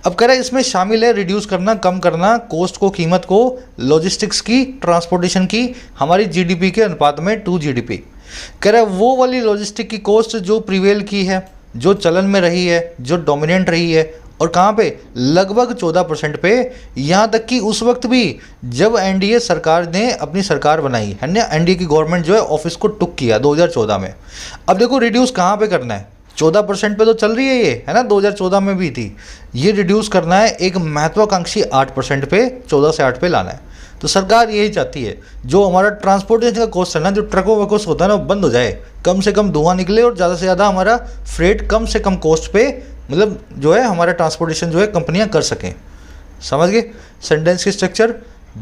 अब कह रहा है इसमें शामिल है रिड्यूस करना, कम करना कोस्ट को, कीमत को, लॉजिस्टिक्स की, ट्रांसपोर्टेशन की, हमारी जीडीपी के अनुपात में टू जीडीपी। कह रहा है वो वाली लॉजिस्टिक की कॉस्ट जो प्रिवेल की है, जो चलन में रही है, जो डोमिनेंट रही है, और कहाँ पे, लगभग 14% पे। यहाँ तक कि उस वक्त भी जब एनडीए सरकार ने अपनी सरकार बनाई है ना, एनडीए की गवर्नमेंट जो है ऑफिस को टुक किया 2014 में। अब देखो रिड्यूस कहाँ पे करना है, 14% पे तो चल रही है ये, है ना, 2014 में भी थी। ये रिड्यूस करना है एक महत्वाकांक्षी 8% पे, 14 से 8 पे लाना है। तो सरकार यही चाहती है जो हमारा ट्रांसपोर्टेशन का कॉस्ट है ना, जो ट्रकों का कॉस्ट होता है ना, वो बंद हो जाए, कम से कम धुआं निकले और ज़्यादा से ज़्यादा हमारा फ्रेट कम से कम कॉस्ट पे, मतलब जो है हमारा ट्रांसपोर्टेशन जो है कंपनियां कर सकें। समझ गए। सेंटेंस की स्ट्रक्चर,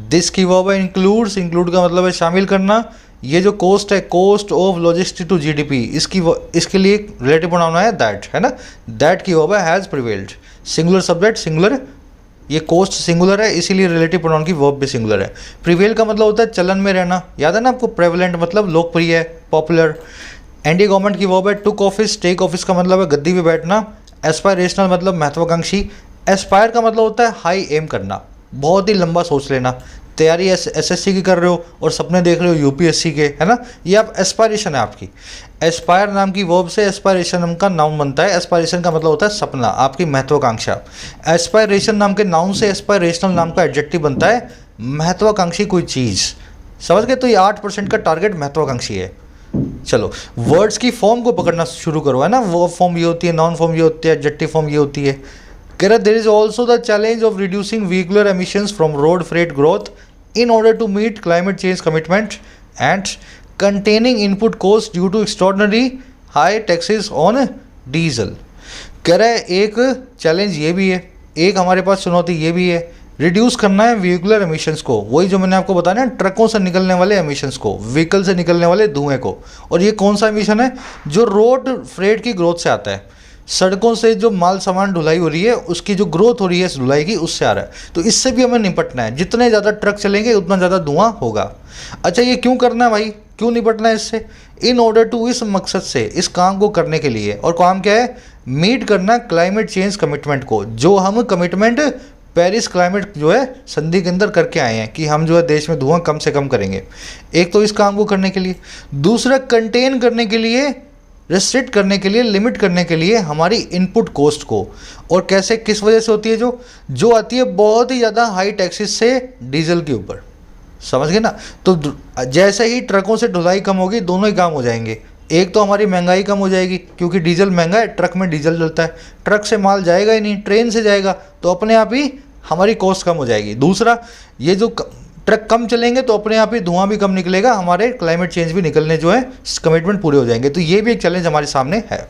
दिस की वर्ब है इंक्लूड्स, इंक्लूड का मतलब है शामिल करना। ये जो कॉस्ट है, cost of logistics to GDP, इसके लिए रिलेटिव प्रोनाउन है दैट, है ना, दैट की वर्ब है has prevailed. Singular subject singular, ये कॉस्ट सिंगुलर है इसीलिए रिलेटिव प्रोनाउन की वर्ब भी सिंगुलर है। प्रिवेल का मतलब होता है चलन में रहना, याद है ना आपको, प्रेवलेंट मतलब लोकप्रिय, पॉपुलर। एनडीए गवर्नमेंट की वर्ब है टुक ऑफिस, टेक ऑफिस का मतलब है गद्दी पे बैठना। एस्पायरेशनल मतलब महत्वाकांक्षी। एस्पायर का मतलब होता है हाई एम करना, बहुत ही लंबा सोच लेना। तैयारी एसएससी की कर रहे हो और सपने देख रहे हो यूपीएससी के, है ना, ये आप एस्पायरेशन है आपकी। एस्पायर नाम की वर्ब से एस्पायरेशन नाम का नाउन बनता है। एस्पायरेशन का मतलब होता है सपना, आपकी महत्वाकांक्षा। एस्पायरेशन नाम के नाउन से एस्पायरेशनल नाम का एडजेक्टिव बनता है महत्वाकांक्षी कोई चीज़। समझ गए। तो ये 8% का टारगेट महत्वाकांक्षी है। चलो वर्ड्स की फॉर्म को पकड़ना शुरू करो, है ना। वर्ब फॉर्म ये होती है, नाउन फॉर्म ये होती है, एडजेक्टिव फॉर्म ये होती है। कह रहा there is also the challenge of reducing vehicular emissions from road freight growth in order to meet climate change commitment and containing input cost due to extraordinary high taxes on diesel. कह रहा है एक challenge ये भी है, एक हमारे पास चुनौती ये भी है, रिड्यूस करना है व्हीकुलर एमिशंस को, वही जो मैंने आपको बताया ना, ट्रकों से निकलने वाले एमिशंस को, व्हीकल से निकलने वाले धुएं को। और ये कौन सा एमिशन है, जो रोड फ्रेट की ग्रोथ से आता है, सड़कों से जो माल सामान ढुलाई हो रही है उसकी जो ग्रोथ हो रही है इस ढुलाई की, उससे आ रहा है। तो इससे भी हमें निपटना है, जितने ज़्यादा ट्रक चलेंगे उतना ज़्यादा धुआं होगा। अच्छा ये क्यों करना है भाई, क्यों निपटना है इससे, इन ऑर्डर टू, इस मकसद से, इस काम को करने के लिए। और काम क्या है, मीट करना क्लाइमेट चेंज कमिटमेंट को, जो हम कमिटमेंट पेरिस क्लाइमेट जो है संधि के अंदर करके आए हैं कि हम जो है देश में धुआं कम से कम करेंगे। एक तो इस काम को करने के लिए, दूसरा कंटेन करने के लिए, रिस्ट्रिक्ट करने के लिए, लिमिट करने के लिए हमारी इनपुट कॉस्ट को। और कैसे, किस वजह से होती है, जो आती है बहुत ही ज़्यादा हाई टैक्सेस से डीजल के ऊपर। समझ गए ना। तो जैसे ही ट्रकों से ढुलाई कम होगी, दोनों ही काम हो जाएंगे। एक तो हमारी महंगाई कम हो जाएगी क्योंकि डीजल महंगा है, ट्रक में डीजल जलता है, ट्रक से माल जाएगा ही नहीं, ट्रेन से जाएगा, तो अपने आप ही हमारी कॉस्ट कम हो जाएगी। दूसरा, ये जो ट्रक कम चलेंगे तो अपने आप ही धुआं भी कम निकलेगा, हमारे क्लाइमेट चेंज भी निकलने जो है कमिटमेंट पूरे हो जाएंगे। तो ये भी एक चैलेंज हमारे सामने है।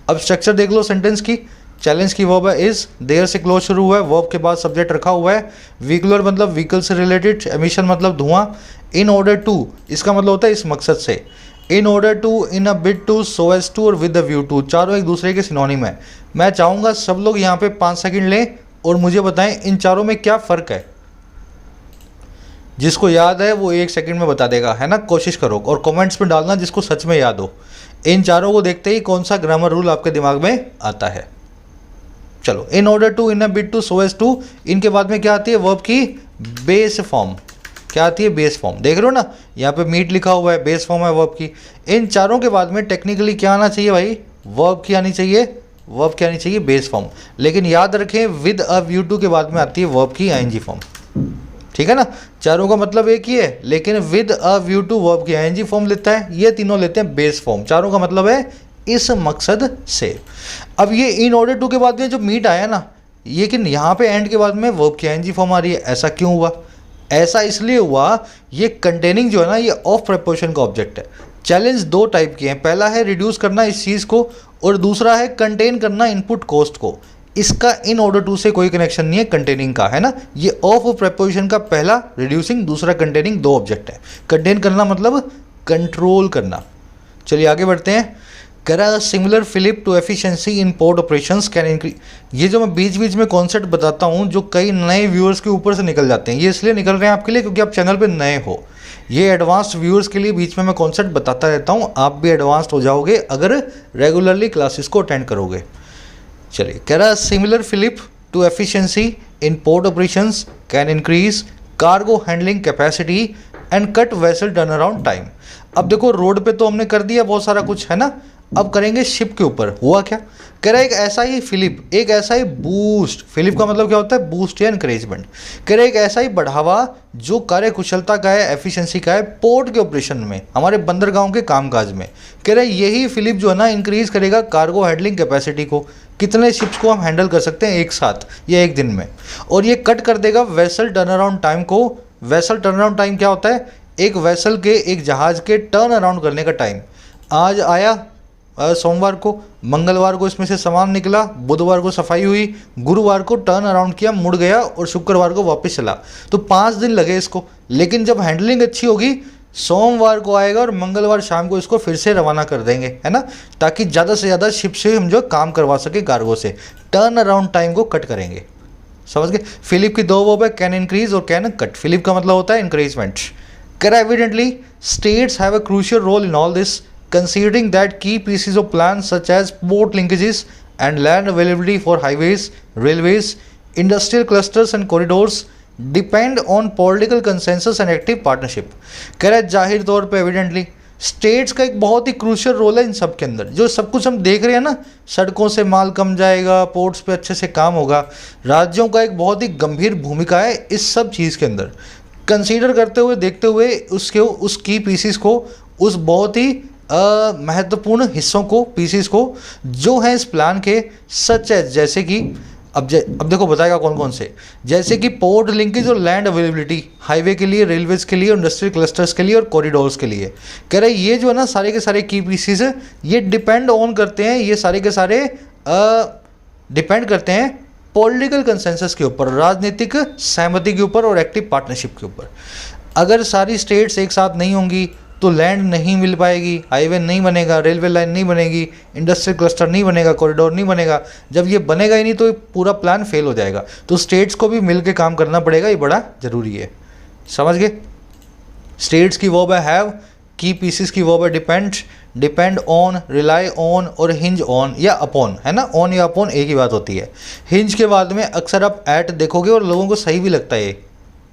अब स्ट्रक्चर देख लो सेंटेंस की। चैलेंज की वर्ब है इज, देयर से क्लोज शुरू हुआ है, वर्ब के बाद सब्जेक्ट रखा हुआ है। व्हीकुलर मतलब व्हीकल से रिलेटेड, एमिशन मतलब धुआं। इन ऑर्डर टू, इसका मतलब होता है इस मकसद से। In order to, in a bid to, so as to और विद द व्यू टू, चारों एक दूसरे के सिनोनिम है। मैं चाहूँगा सब लोग यहाँ पे 5 सेकंड लें और मुझे बताएं इन चारों में क्या फ़र्क है। जिसको याद है वो 1 सेकंड में बता देगा, है ना। कोशिश करो और कमेंट्स में डालना जिसको सच में याद हो। इन चारों को देखते ही कौन सा ग्रामर रूल आपके दिमाग में आता है। चलो, in order to, in a bid to, so as to, इनके बाद में क्या आती है, वर्ब की बेस फॉर्म। क्या आती है, बेस फॉर्म। देख रहे हो ना, यहाँ पे मीट लिखा हुआ है, बेस फॉर्म है वर्ब की। इन चारों के बाद में टेक्निकली क्या आना चाहिए भाई, वर्ब की आनी चाहिए वर्ब क्या आनी चाहिए, बेस फॉर्म। लेकिन याद रखें विद अ व्यू टू के बाद में आती है वर्ब की आईएनजी फॉर्म, ठीक है ना। चारों का मतलब एक ही है, लेकिन with a view to verb की आईएनजी फॉर्म लेता है, ये तीनों लेते हैं बेस फॉर्म। चारों का मतलब है इस मकसद से। अब ये इन ऑर्डर टू के बाद में जो मीट आया ना, लेकिन यहाँ पे एंड के बाद में वर्ब की आईएनजी फॉर्म आ रही है। ऐसा क्यों हुआ? ऐसा इसलिए हुआ, ये कंटेनिंग जो है ना, ये ऑफ प्रेपोजिशन का ऑब्जेक्ट है। चैलेंज दो टाइप के हैं, पहला है रिड्यूस करना इस चीज़ को, और दूसरा है कंटेन करना इनपुट कॉस्ट को। इसका इन ऑर्डर टू से कोई कनेक्शन नहीं है कंटेनिंग का, है ना। ये ऑफ प्रेपोजिशन का पहला रिड्यूसिंग, दूसरा कंटेनिंग, दो ऑब्जेक्ट है। कंटेन करना मतलब कंट्रोल करना। चलिए आगे बढ़ते हैं। करा similar fillip to efficiency in port operations can increase. ये जो मैं बीच बीच में कॉन्सेप्ट बताता हूँ जो कई नए व्यूअर्स के ऊपर से निकल जाते हैं, ये इसलिए निकल रहे हैं आपके लिए क्योंकि आप चैनल पे नए हो। ये एडवांस्ड व्यूअर्स के लिए बीच में मैं कॉन्सेप्ट बताता रहता हूँ, आप भी एडवांस्ड हो जाओगे अगर रेगुलरली क्लासेस को अटेंड करोगे। चलिए, कह रहा similar fillip to efficiency in port operations can increase cargo handling capacity and cut vessel turnaround time. अब देखो रोड पे तो हमने कर दिया बहुत सारा कुछ, है ना। अब करेंगे शिप के ऊपर। हुआ क्या? कह रहा है एक ऐसा ही फिलिप, एक ऐसा ही बूस्ट। फिलिप का मतलब क्या होता है? बूस्ट या इंकरेजमेंट। कह रहा है एक ऐसा ही बढ़ावा जो कार्य कुशलता का है, एफिशिएंसी का है, पोर्ट के ऑपरेशन में, हमारे बंदरगाहों के कामकाज में। कह रहा है यही फिलिप जो है ना इंक्रीज करेगा कार्गो हैंडलिंग कैपेसिटी को। कितने शिप्स को हम हैंडल कर सकते हैं एक साथ या एक दिन में। और ये कट कर देगा वेसल टर्न अराउंड टाइम को। वेसल टर्न अराउंड टाइम क्या होता है? एक वेसल के, एक जहाज़ के टर्न अराउंड करने का टाइम। आज आया सोमवार को, मंगलवार को इसमें से सामान निकला, बुधवार को सफाई हुई, गुरुवार को टर्न अराउंड किया, मुड़ गया, और शुक्रवार को वापस चला। तो 5 दिन लगे इसको। लेकिन जब हैंडलिंग अच्छी होगी, सोमवार को आएगा और मंगलवार शाम को इसको फिर से रवाना कर देंगे, है ना, ताकि ज़्यादा से ज़्यादा शिप से हम जो काम करवा सके कार्गो से। टर्न अराउंड टाइम को कट करेंगे। समझ गए? फिलिप की दो वर्ब है, कैन इंक्रीज और कैन कट। फिलिप का मतलब होता है इंक्रीजमेंट। कर evidently states have a crucial role in all this, considering that key pieces of plans such as port linkages and land availability for highways, railways, industrial clusters and corridors depend on political consensus and active partnership। कह रहा है जाहिर तौर पे evidently states का एक बहुत ही crucial role है इन सब के अंदर। जो सब कुछ हम देख रहे हैं ना, सड़कों से माल कम जाएगा, पोर्ट्स पे अच्छे से काम होगा, राज्यों का एक बहुत ही गंभीर भूमिका है इस सब चीज़ के अंदर। कंसीडर करते हुए, देखते हुए उसके उस की पीसीस को, उस बहुत ही महत्वपूर्ण हिस्सों को, पीसीस को जो हैं इस प्लान के, सच है जैसे कि अब देखो बताएगा कौन कौन से, जैसे कि पोर्ट लिंकेज और लैंड अवेलेबिलिटी, हाईवे के लिए, रेलवेज के लिए, इंडस्ट्रियल क्लस्टर्स के लिए और कॉरिडोर्स के लिए। कह रहे ये जो है ना सारे के सारे की पीसीस है, ये डिपेंड ऑन करते हैं, ये सारे के सारे डिपेंड करते हैं पॉलिटिकल कंसेंसस के ऊपर, राजनीतिक सहमति के ऊपर और एक्टिव पार्टनरशिप के ऊपर। अगर सारी स्टेट्स एक साथ नहीं होंगी तो लैंड नहीं मिल पाएगी, हाईवे नहीं बनेगा, रेलवे लाइन नहीं बनेगी, इंडस्ट्रियल क्लस्टर नहीं बनेगा, कॉरिडोर नहीं बनेगा। जब ये बनेगा ही नहीं तो पूरा प्लान फेल हो जाएगा। तो स्टेट्स को भी मिलकर काम करना पड़ेगा, ये बड़ा ज़रूरी है। समझ गए? स्टेट्स की वर्ब है हैव, की पीसेस की वर्ब है depend, depend on, rely on और हिंज ऑन या अपॉन, है ना। ऑन या अपॉन एक ही बात होती है। हिंज के बाद में अक्सर आप एट देखोगे और लोगों को सही भी लगता है, ये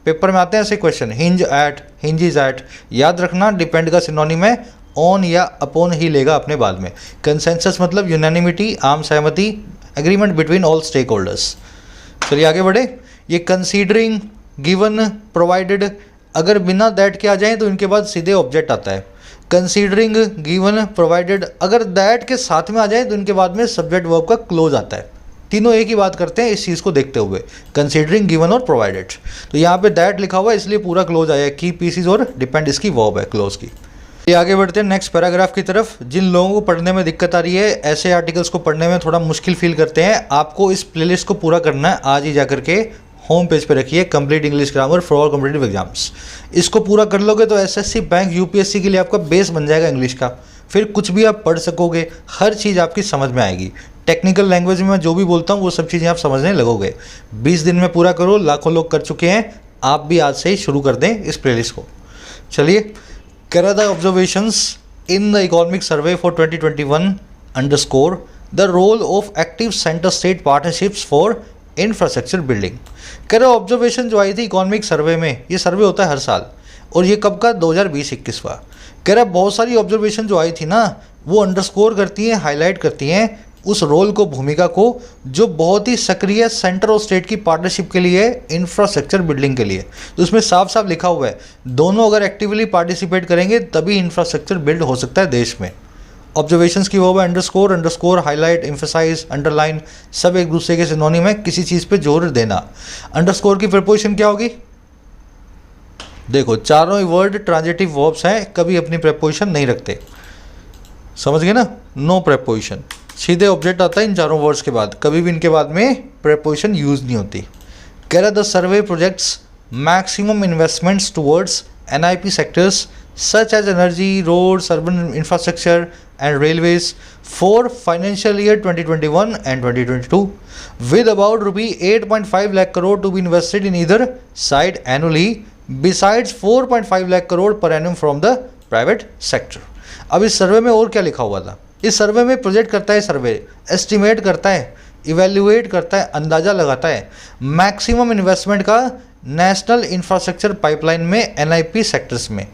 पेपर में आते हैं ऐसे question, hinge at, hinge is at. याद रखना डिपेंड का सिनोनिम है ऑन या अपॉन ही लेगा अपने बाद में। कंसेंसस मतलब यूनानिमिटी, आम सहमति, agreement between all stakeholders. चलिए आगे बढ़े। ये कंसीडरिंग, गिवन, प्रोवाइडेड, अगर बिना दैट के आ जाएं तो इनके बाद सीधे ऑब्जेक्ट आता है। कंसीडरिंग, गिवन, प्रोवाइडेड, अगर दैट के साथ में आ जाए तो इनके बाद में सब्जेक्ट वर्ब का क्लोज आता है। तीनों एक ही बात करते हैं इस चीज़ को देखते हुए, कंसीडरिंग, गिवन और प्रोवाइडेड। तो यहाँ पे दैट लिखा हुआ है इसलिए पूरा क्लोज आया है। की पीसीज और डिपेंड इसकी वर्ब है क्लोज की। ये आगे बढ़ते हैं नेक्स्ट पैराग्राफ की तरफ। जिन लोगों को पढ़ने में दिक्कत आ रही है, ऐसे आर्टिकल्स को पढ़ने में थोड़ा मुश्किल फील करते हैं, आपको इस प्लेलिस्ट को पूरा करना है। आज ही जाकर के होम पेज पे रखिए complete English grammar for all competitive exams. इसको पूरा कर लोगे तो एसएससी, बैंक, यूपीएससी के लिए आपका बेस बन जाएगा इंग्लिश का। फिर कुछ भी आप पढ़ सकोगे, हर चीज़ आपकी समझ में आएगी। टेक्निकल लैंग्वेज में मैं जो भी बोलता हूँ वो सब चीज़ें आप समझने लगोगे। 20 दिन में पूरा करो, लाखों लोग कर चुके हैं, आप भी आज से ही शुरू कर दें इस प्लेलिस्ट को। चलिए, करा the observations in the economic survey for 2021 underscore the role of active centre state partnerships for infrastructure building. करा ऑब्जर्वेशन जो आई थी इकोनॉमिक सर्वे में, ये सर्वे होता है हर साल, और ये कब का? 2020-21 का। कह रहा बहुत सारी ऑब्जर्वेशन जो आई थी ना, वो अंडरस्कोर करती हैं, हाईलाइट करती हैं उस रोल को, भूमिका को जो बहुत ही सक्रिय सेंटर और स्टेट की पार्टनरशिप के लिए, इंफ्रास्ट्रक्चर बिल्डिंग के लिए। तो उसमें साफ साफ लिखा हुआ है दोनों अगर एक्टिवली पार्टिसिपेट करेंगे तभी इंफ्रास्ट्रक्चर बिल्ड हो सकता है देश में। ऑब्जर्वेशंस की वो underscore, underscore, highlight, emphasise, underline सब एक दूसरे के सिनोनिम है, किसी चीज़ पे जोर देना। अंडरस्कोर की प्रीपोजिशन क्या होगी? देखो चारों ही वर्ड ट्रांजिटिव वर्ब्स हैं, कभी अपनी प्रीपोजिशन नहीं रखते, समझ गए ना? नो प्रीपोजिशन, सीधे ऑब्जेक्ट आता है इन चारों वर्ड्स के बाद, कभी भी इनके बाद में प्रीपोजिशन यूज नहीं होती। कह रहा the survey projects maximum investments towards NIP sectors such as energy, roads, urban infrastructure and railways for financial year 2021 and 2022 with about rupee 8.5 lakh crore to be invested in either side annually besides 4.5 lakh crore per annum from the private sector। अब इस सर्वे में और क्या लिखा हुआ था? इस सर्वे में प्रोजेक्ट करता है, सर्वे एस्टिमेट करता है, इवेल्युएट करता है, अंदाज़ा लगाता है मैक्सिमम इन्वेस्टमेंट का नेशनल इंफ्रास्ट्रक्चर पाइपलाइन में NIP सेक्टर्स में।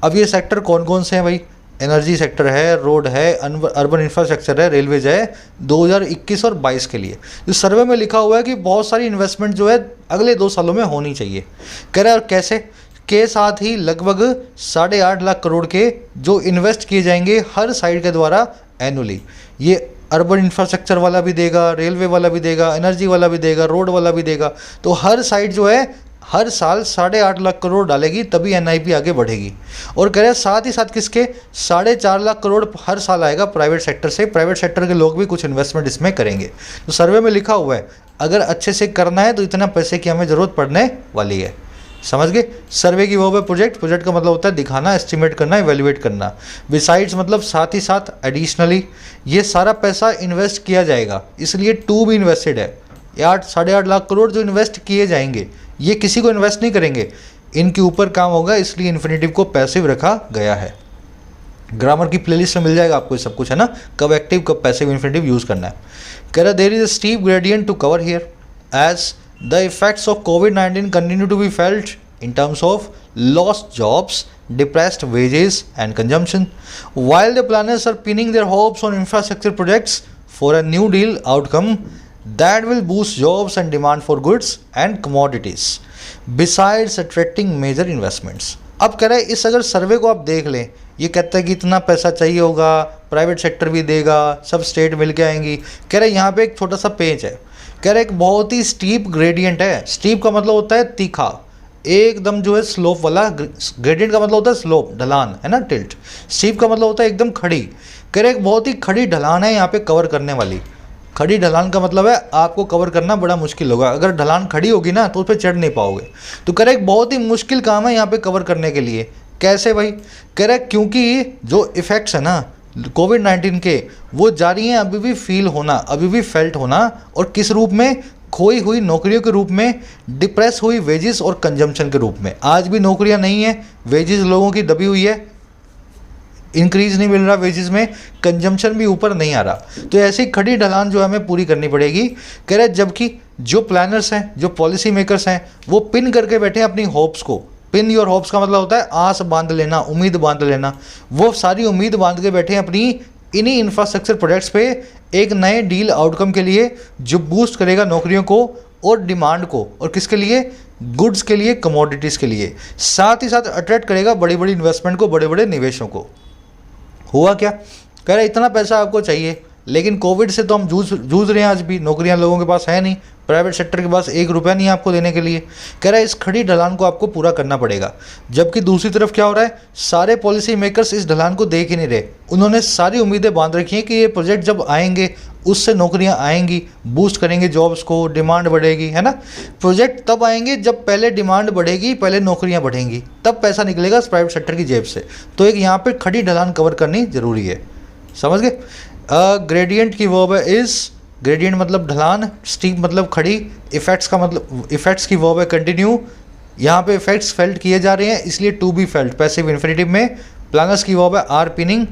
अब ये सेक्टर कौन कौन से हैं भाई? एनर्जी सेक्टर है, रोड है, अर्बन इंफ्रास्ट्रक्चर है, रेलवेज है 2021 और 22 के लिए। इस सर्वे में लिखा हुआ है कि बहुत सारी इन्वेस्टमेंट जो है अगले 2 सालों में होनी चाहिए। कह रहा है कैसे? के साथ ही लगभग 8.5 लाख करोड़ के जो इन्वेस्ट किए जाएंगे हर साइड के द्वारा एनुअली। ये अर्बन इंफ्रास्ट्रक्चर वाला भी देगा, रेलवे वाला भी देगा, एनर्जी वाला भी देगा, रोड वाला भी देगा। तो हर साइड जो है हर साल 8.5 लाख करोड़ डालेगी तभी NIP आगे बढ़ेगी। और कह रहे हैं साथ ही साथ किसके 4.5 लाख करोड़ हर साल आएगा प्राइवेट सेक्टर से, प्राइवेट सेक्टर के लोग भी कुछ इन्वेस्टमेंट इसमें करेंगे। तो सर्वे में लिखा हुआ है अगर अच्छे से करना है तो इतना पैसे की हमें ज़रूरत पड़ने वाली है, समझ गए? सर्वे की वो है प्रोजेक्ट, प्रोजेक्ट का मतलब होता है दिखाना, एस्टिमेट करना, इवेल्युएट करना। बिसाइड्स मतलब साथ ही साथ, एडिशनली ये सारा पैसा इन्वेस्ट किया जाएगा, इसलिए टू भी इन्वेस्टेड है। 8.5 लाख करोड़ जो इन्वेस्ट किए जाएंगे ये किसी को इन्वेस्ट नहीं करेंगे, इनके ऊपर काम होगा, इसलिए इन्फिनेटिव को पैसिव रखा गया है। ग्रामर की प्लेलिस्ट में मिल जाएगा आपको सब कुछ, है ना, कब एक्टिव कब पैसिव इन्फिनेटिव यूज करना है। कह रहा there is a steep gradient to cover here as the effects of COVID-19 continue to be felt in terms of lost jobs, depressed wages and consumption, while the planners are pinning their hopes on infrastructure projects for a New Deal outcome that will boost jobs and demand for goods and commodities besides attracting major investments। अब कह रहा है इस अगर सर्वे को आप देख लें, ये कहता है कि इतना पैसा चाहिए होगा, प्राइवेट सेक्टर भी देगा, सब स्टेट मिल के आएंगी। कह रहा है यहाँ पे एक छोटा सा पेज है, कह रहा है एक बहुत ही स्टीप ग्रेडियंट है। स्टीप का मतलब होता है तीखा, एकदम जो है स्लोप वाला, ग्रेडियंट का मतलब होता है स्लोप, ढलान, है ना, टिल्ट। स्टीप का मतलब होता है एकदम खड़ी। कह रहे एक बहुत ही खड़ी ढलान है यहाँ पे कवर करने वाली। खड़ी ढलान का मतलब है आपको कवर करना बड़ा मुश्किल होगा, अगर ढलान खड़ी होगी ना तो उस पर चढ़ नहीं पाओगे। तो कह रहे एक बहुत ही मुश्किल काम है यहाँ पे कवर करने के लिए। कैसे भाई? कह रहे क्योंकि जो इफेक्ट्स है ना COVID-19 के वो जारी हैं, अभी भी फील होना, अभी भी फेल्ट होना, और किस रूप में? खोई हुई नौकरियों के रूप में, डिप्रेस हुई वेजेस और कंजम्पशन के रूप में। आज भी नौकरियां नहीं है, वेजेस लोगों की दबी हुई है, इंक्रीज नहीं मिल रहा वेजेस में, कंजम्पशन भी ऊपर नहीं आ रहा। तो ऐसी खड़ी ढलान जो हमें पूरी करनी पड़ेगी। कह रहे जबकि जो प्लानर्स हैं, जो पॉलिसी मेकर्स हैं, वो पिन करके बैठे हैं अपनी होप्स को। पिन योर होप्स का मतलब होता है आस बांध लेना, उम्मीद बांध लेना। वो सारी उम्मीद बांध के बैठे हैं अपनी इन्हीं इंफ्रास्ट्रक्चर प्रोजेक्ट्स पे एक नए डील आउटकम के लिए जो बूस्ट करेगा नौकरियों को और डिमांड को, और किसके लिए? गुड्स के लिए, कमोडिटीज़ के लिए। साथ ही साथ अट्रैक्ट करेगा बड़ी बड़ी इन्वेस्टमेंट को, बड़े बड़े निवेशों को। हुआ क्या? कह रहे इतना पैसा आपको चाहिए, लेकिन कोविड से तो हम जूझ रहे हैं, आज भी नौकरियां लोगों के पास है नहीं, प्राइवेट सेक्टर के पास 1 रुपया नहीं है आपको देने के लिए। कह रहा है इस खड़ी ढलान को आपको पूरा करना पड़ेगा। जबकि दूसरी तरफ क्या हो रहा है? सारे पॉलिसी मेकर्स इस ढलान को देख ही नहीं रहे। उन्होंने सारी उम्मीदें बांध रखी हैं कि ये प्रोजेक्ट जब आएंगे उससे नौकरियां आएंगी, बूस्ट करेंगे जॉब्स को, डिमांड बढ़ेगी, है ना। प्रोजेक्ट तब आएंगे जब पहले डिमांड बढ़ेगी, पहले नौकरियां बढ़ेंगी, तब पैसा निकलेगा प्राइवेट सेक्टर की जेब से। तो एक यहाँ पर खड़ी ढलान कवर करनी जरूरी है, समझ गए? ग्रेडियंट की वर्ब है इज, ग्रेडियंट मतलब ढलान, स्टीप मतलब खड़ी, इफेक्ट्स का मतलब, इफेक्ट्स की वर्ब है कंटिन्यू। यहाँ पे इफेक्ट्स फेल्ट किए जा रहे हैं इसलिए to be felt passive infinitive में। प्लानर्स की वर्ब है are pinning,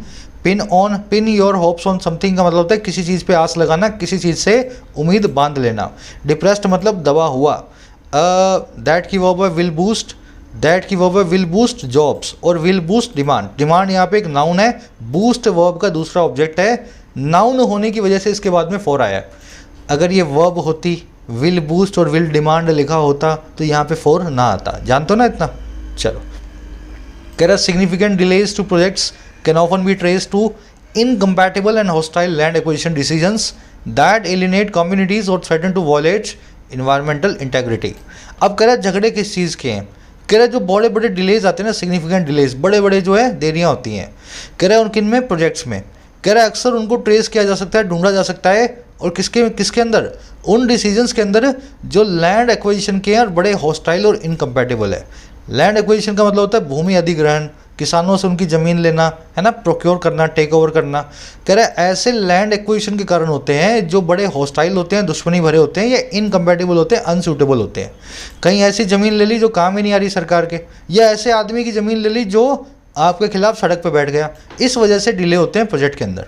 pin on, pin your hopes on something का मतलब होता है किसी चीज़ पे आस लगाना, किसी चीज़ से उम्मीद बांध लेना। डिप्रेस्ड मतलब दबा हुआ। दैट की वर्ब है विल बूस्ट, दैट की वर्ब है विल बूस्ट जॉब्स और विल बूस्ट डिमांड। डिमांड यहाँ पे एक नाउन है, बूस्ट वर्ब का दूसरा ऑब्जेक्ट है, नाउन होने की वजह से इसके बाद में फॉर आया है। अगर ये वर्ब होती, विल बूस्ट और विल डिमांड लिखा होता तो यहाँ पे फॉर ना आता। जानते हो ना इतना। चलो, कह रहा significant delays to projects can often be trace to incompatible and hostile land acquisition decisions that alienate communities और threaten to violate environmental integrity. अब कह रहा झगड़े किस चीज़ के हैं? कह रहा जो बड़े बड़े डिलेज आते हैं ना, सिग्निफिकेंट डिलेज, बड़े बड़े जो है देरियाँ होती हैं, कह रहा है उनकिन में प्रोजेक्ट्स में, कह रहा है अक्सर उनको ट्रेस किया जा सकता है, ढूंढा जा सकता है, और किसके अंदर? उन डिसीजंस के अंदर जो लैंड एक्विजिशन के हैं और बड़े हॉस्टाइल और इनकम्पैटिबल है। लैंड एक्विजिशन का मतलब होता है भूमि अधिग्रहण, किसानों से उनकी ज़मीन लेना, है ना, प्रोक्योर करना, टेक ओवर करना। कह रहा है ऐसे लैंड एक्विजिशन के कारण होते हैं जो बड़े हॉस्टाइल होते हैं, दुश्मनी भरे होते हैं, या इनकम्पैटिबल होते हैं, अनसूटेबल होते हैं। कहीं ऐसी ज़मीन ले ली जो काम ही नहीं आ रही सरकार के, या ऐसे आदमी की ज़मीन ले ली जो आपके खिलाफ सड़क पे बैठ गया, इस वजह से डिले होते हैं प्रोजेक्ट के अंदर।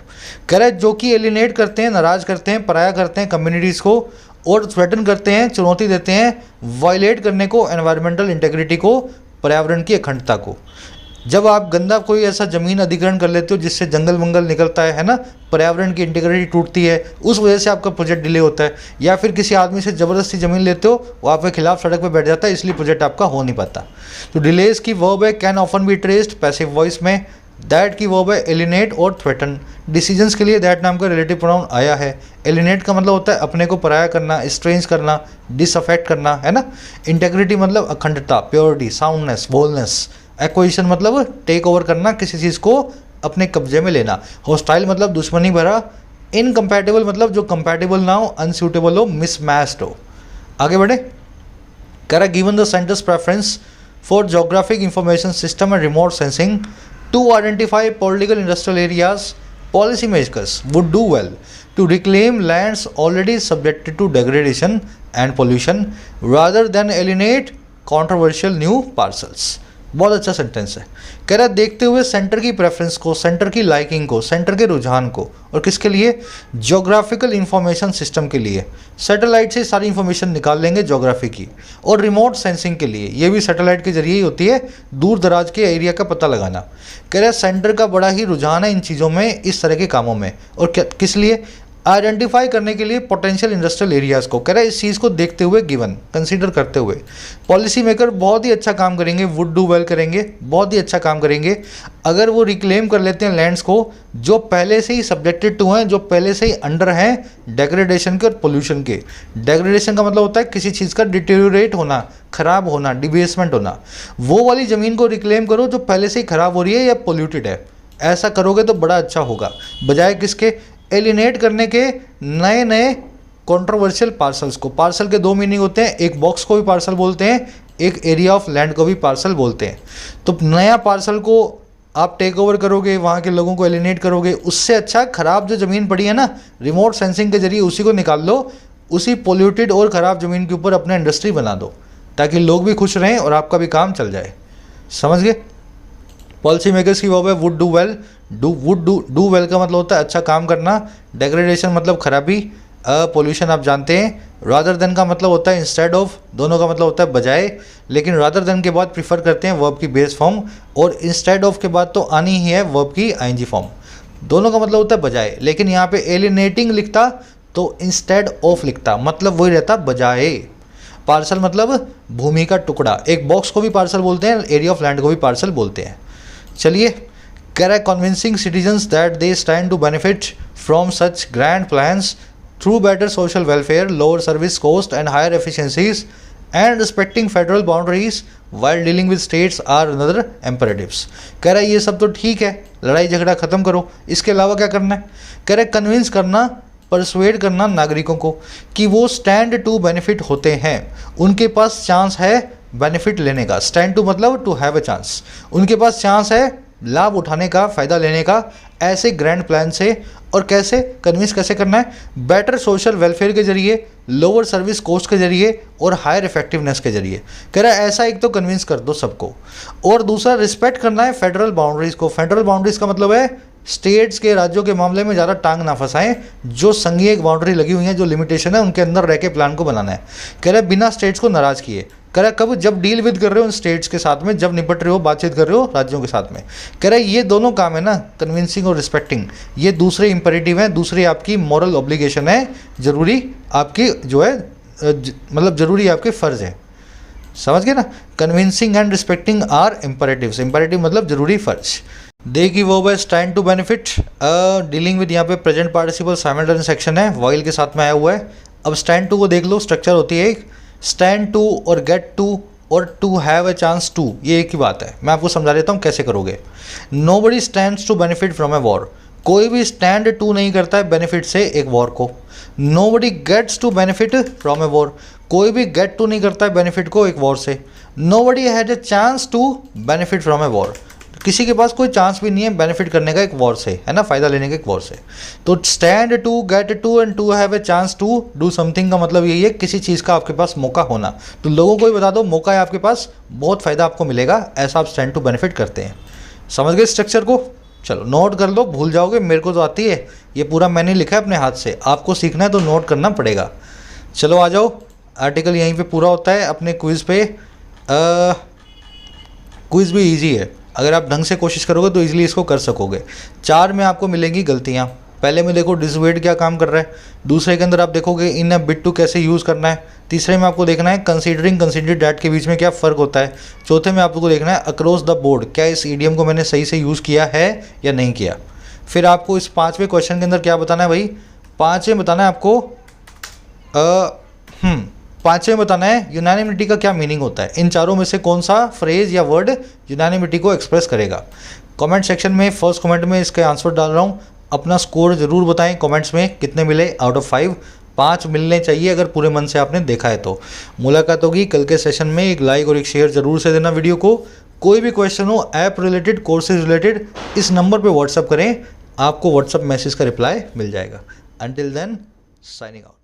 कह रहा है जो कि एलिनेट करते हैं, नाराज़ करते हैं, पराया करते हैं कम्युनिटीज़ को, और थ्रेटन करते हैं, चुनौती देते हैं, वायलेट करने को एनवायरमेंटल इंटेग्रिटी को, पर्यावरण की अखंडता को। जब आप गंदा कोई ऐसा ज़मीन अधिग्रहण कर लेते हो जिससे जंगल वंगल निकलता है ना, पर्यावरण की इंटीग्रिटी टूटती है, उस वजह से आपका प्रोजेक्ट डिले होता है। या फिर किसी आदमी से ज़बरदस्ती ज़मीन लेते हो, वो आपके खिलाफ सड़क पर बैठ जाता है, इसलिए प्रोजेक्ट आपका हो नहीं पाता। तो डिलेज की वर्ब है can often be traced passive voice में, दैट की वर्ब है एलिनेट और थ्रेटन। डिसीजंस के लिए दैट नाम का रिलेटिव प्रोनाउन आया है। एलिनेट का मतलब होता है अपने को पराया करना, स्ट्रेंज करना, डिसअफेक्ट करना, है ना। इंटेग्रिटी मतलब अखंडता, प्योरिटी, साउंडनेस, होलनेस। एक्विजिशन मतलब टेक ओवर करना, किसी चीज़ को अपने कब्जे में लेना। हॉस्टाइल मतलब दुश्मनी भरा। इनकम्पैटिबल मतलब जो कंपैटिबल ना हो, अनसूटेबल हो, मिसमैच्ड हो। आगे बढ़े। कह रहा given the centre's preference for geographic information system and remote sensing to identify political industrial areas, policy makers would do well to reclaim lands already subjected to degradation and pollution rather than alienate controversial new parcels। बहुत अच्छा sentence है। कह रहा है देखते हुए centre की preference को, सेंटर की लाइकिंग को, सेंटर के रुझान को, और किसके लिए? ज्योग्राफिकल इंफॉर्मेशन सिस्टम के लिए। सैटेलाइट से सारी इंफॉर्मेशन निकाल लेंगे ज्योग्राफी की। और रिमोट सेंसिंग के लिए, ये भी सैटेलाइट के जरिए ही होती है, दूर दराज के एरिया का पता लगाना। कह रहा है सेंटर का बड़ा ही रुझान है इन चीज़ों में, इस तरह के कामों में। और किस लिए? आइडेंटिफाई करने के लिए पोटेंशियल इंडस्ट्रियल एरियाज़ को। कह रहा है इस चीज़ को देखते हुए, गिवन, कंसीडर करते हुए, पॉलिसी मेकर बहुत ही अच्छा काम करेंगे, वुड डू वेल करेंगे, बहुत ही अच्छा काम करेंगे अगर वो रिक्लेम कर लेते हैं लैंड्स को जो पहले से ही सब्जेक्टेड टू हैं, जो पहले से ही अंडर हैं डेग्रेडेशन के और पोल्यूशन के। डेग्रेडेशन का मतलब होता है किसी चीज़ का डिटेरियोरेट होना, खराब होना, डिबेसमेंट होना। वो वाली ज़मीन को रिक्लेम करो जो पहले से ही खराब हो रही है या पोल्यूटेड है। ऐसा करोगे तो बड़ा अच्छा होगा, बजाय किसके? एलिनेट करने के नए नए कंट्रोवर्शियल पार्सल्स को। पार्सल के दो मीनिंग होते हैं, एक बॉक्स को भी पार्सल बोलते हैं, एक एरिया ऑफ लैंड को भी पार्सल बोलते हैं। तो नया पार्सल को आप टेक ओवर करोगे, वहाँ के लोगों को एलिनेट करोगे, उससे अच्छा खराब जो ज़मीन पड़ी है ना, रिमोट सेंसिंग के जरिए उसी को निकाल लो, उसी पोल्यूटेड और ख़राब ज़मीन के ऊपर अपना इंडस्ट्री बना दो, ताकि लोग भी खुश रहें और आपका भी काम चल जाए। समझ गए? पॉलिसी मेकर्स की वर्ब है would do well. Do well का मतलब होता है अच्छा काम करना। डेग्रेडेशन मतलब खराबी, पोल्यूशन आप जानते हैं। रादर देन का मतलब होता है इंस्टेड ऑफ, दोनों का मतलब होता है बजाय, लेकिन रादर देन के बाद प्रीफर करते हैं वर्ब की बेस फॉर्म, और इंस्टेड ऑफ के बाद तो आनी ही है वर्ब की आईएनजी फॉर्म। दोनों का मतलब होता है बजाय, लेकिन यहाँ पे एलिनेटिंग लिखता तो इंस्टेड ऑफ लिखता, मतलब वही रहता बजाय। पार्सल मतलब भूमि का टुकड़ा। एक बॉक्स को भी पार्सल बोलते हैं, एरिया ऑफ लैंड को भी पार्सल बोलते हैं। चलिए, कह रहा है convincing citizens that they stand to benefit from such grand plans through better social welfare, lower service cost and higher efficiencies and respecting federal boundaries while dealing with states are another imperatives. कह रहा है ये सब तो ठीक है, लड़ाई झगड़ा खत्म करो, इसके अलावा क्या करना है? कह रहा है कन्विंस करना, परसुएड करना नागरिकों को कि वो स्टैंड टू बेनिफिट होते हैं, उनके पास चांस है बेनिफिट लेने का। स्टैंड टू मतलब टू हैव अ चांस, उनके पास चांस है लाभ उठाने का, फ़ायदा लेने का ऐसे ग्रैंड प्लान से। और कैसे कन्विंस कैसे करना है? बेटर सोशल वेलफेयर के जरिए, लोअर सर्विस कॉस्ट के जरिए और हायर इफेक्टिवनेस के जरिए। कह रहा है ऐसा एक तो कन्विंस कर दो सबको, और दूसरा रिस्पेक्ट करना है फेडरल बाउंड्रीज़ को। फेडरल बाउंड्रीज़ का मतलब है स्टेट्स के, राज्यों के मामले में ज़्यादा टांग ना फंसाएं, जो संघीय बाउंड्री लगी हुई है, जो लिमिटेशन है, उनके अंदर रह के प्लान को बनाना है। कह रहे बिना स्टेट्स को नाराज़ किए। कह रहा है कब, जब डील विद कर रहे हो स्टेट्स के साथ में, जब निपट रहे हो, बातचीत कर रहे हो राज्यों के साथ में। कह रहा है ये दोनों काम है ना, कन्विंसिंग और रिस्पेक्टिंग, ये दूसरे इंपेरेटिव हैं, दूसरी आपकी मॉरल ऑब्लिगेशन है, ज़रूरी आपकी जो है मतलब ज़रूरी आपके फ़र्ज़ है। समझ गए ना, convincing and respecting are imperatives, imperative मतलब ज़रूरी फ़र्ज। देखिए वो है stand to benefit, dealing with यहाँ पे प्रेजेंट पार्टिसिपल साइमल्टेनियस एक्शन है, वॉइल के साथ में आया हुआ है। अब स्टैंड टू को देख लो, स्ट्रक्चर होती है एक स्टैंड टू और गेट टू और to have a chance to, ये एक ही बात है। मैं आपको समझा देता हूँ कैसे करोगे। Nobody stands to benefit from a war, कोई भी स्टैंड टू नहीं करता है बेनिफिट से एक वॉर को। Nobody gets to benefit from a war, कोई भी गेट टू नहीं करता है बेनिफिट को एक वॉर से। Nobody had a chance to benefit from a war, किसी के पास कोई चांस भी नहीं है बेनिफिट करने का एक वॉर से, है ना, फ़ायदा लेने का एक वॉर से। तो stand to, get to and to have a chance to do something का मतलब यही है किसी चीज़ का आपके पास मौका होना। तो लोगों को भी बता दो मौका है आपके पास, बहुत फ़ायदा आपको मिलेगा, ऐसा आप स्टैंड टू बेनिफिट करते हैं। समझ गए स्ट्रक्चर को? चलो नोट कर लो, भूल जाओगे, मेरे को तो आती है, ये पूरा मैंने लिखा है अपने हाथ से, आपको सीखना है तो नोट करना पड़ेगा। चलो आ जाओ, आर्टिकल यहीं पे पूरा होता है। अपने क्विज़ पे क्विज़ भी इजी है, अगर आप ढंग से कोशिश करोगे तो इजीली इसको कर सकोगे। 4 में आपको मिलेंगी गलतियाँ। पहले में देखो डिसवेड क्या काम कर रहा है, दूसरे के अंदर आप देखोगे इन अ बिट टू कैसे यूज़ करना है, तीसरे में आपको देखना है कंसीडरिंग कंसीडर्ड डैट के बीच में क्या फ़र्क होता है, चौथे में आपको देखना है अक्रॉस द बोर्ड क्या इस ईडियम को मैंने सही से यूज़ किया है या नहीं किया। फिर आपको इस 5वें क्वेश्चन के अंदर क्या बताना है भाई, 5वें बताना है आपको 5वें बताना है यूनानिमिटी का क्या मीनिंग होता है। इन चारों में से कौन सा फ्रेज या वर्ड यूनानिमिटी को एक्सप्रेस करेगा। कमेंट सेक्शन में फर्स्ट कमेंट में इसके आंसर डाल रहा हूँ, अपना स्कोर ज़रूर बताएं कमेंट्स में कितने मिले आउट ऑफ 5। 5 मिलने चाहिए अगर पूरे मन से आपने देखा है तो। मुलाकात होगी कल के सेशन में, एक लाइक और एक शेयर ज़रूर से देना वीडियो को। कोई भी क्वेश्चन हो ऐप रिलेटेड, कोर्सेज रिलेटेड, इस नंबर पर व्हाट्सअप करें, आपको व्हाट्सअप मैसेज का रिप्लाई मिल जाएगा। Until then signing out.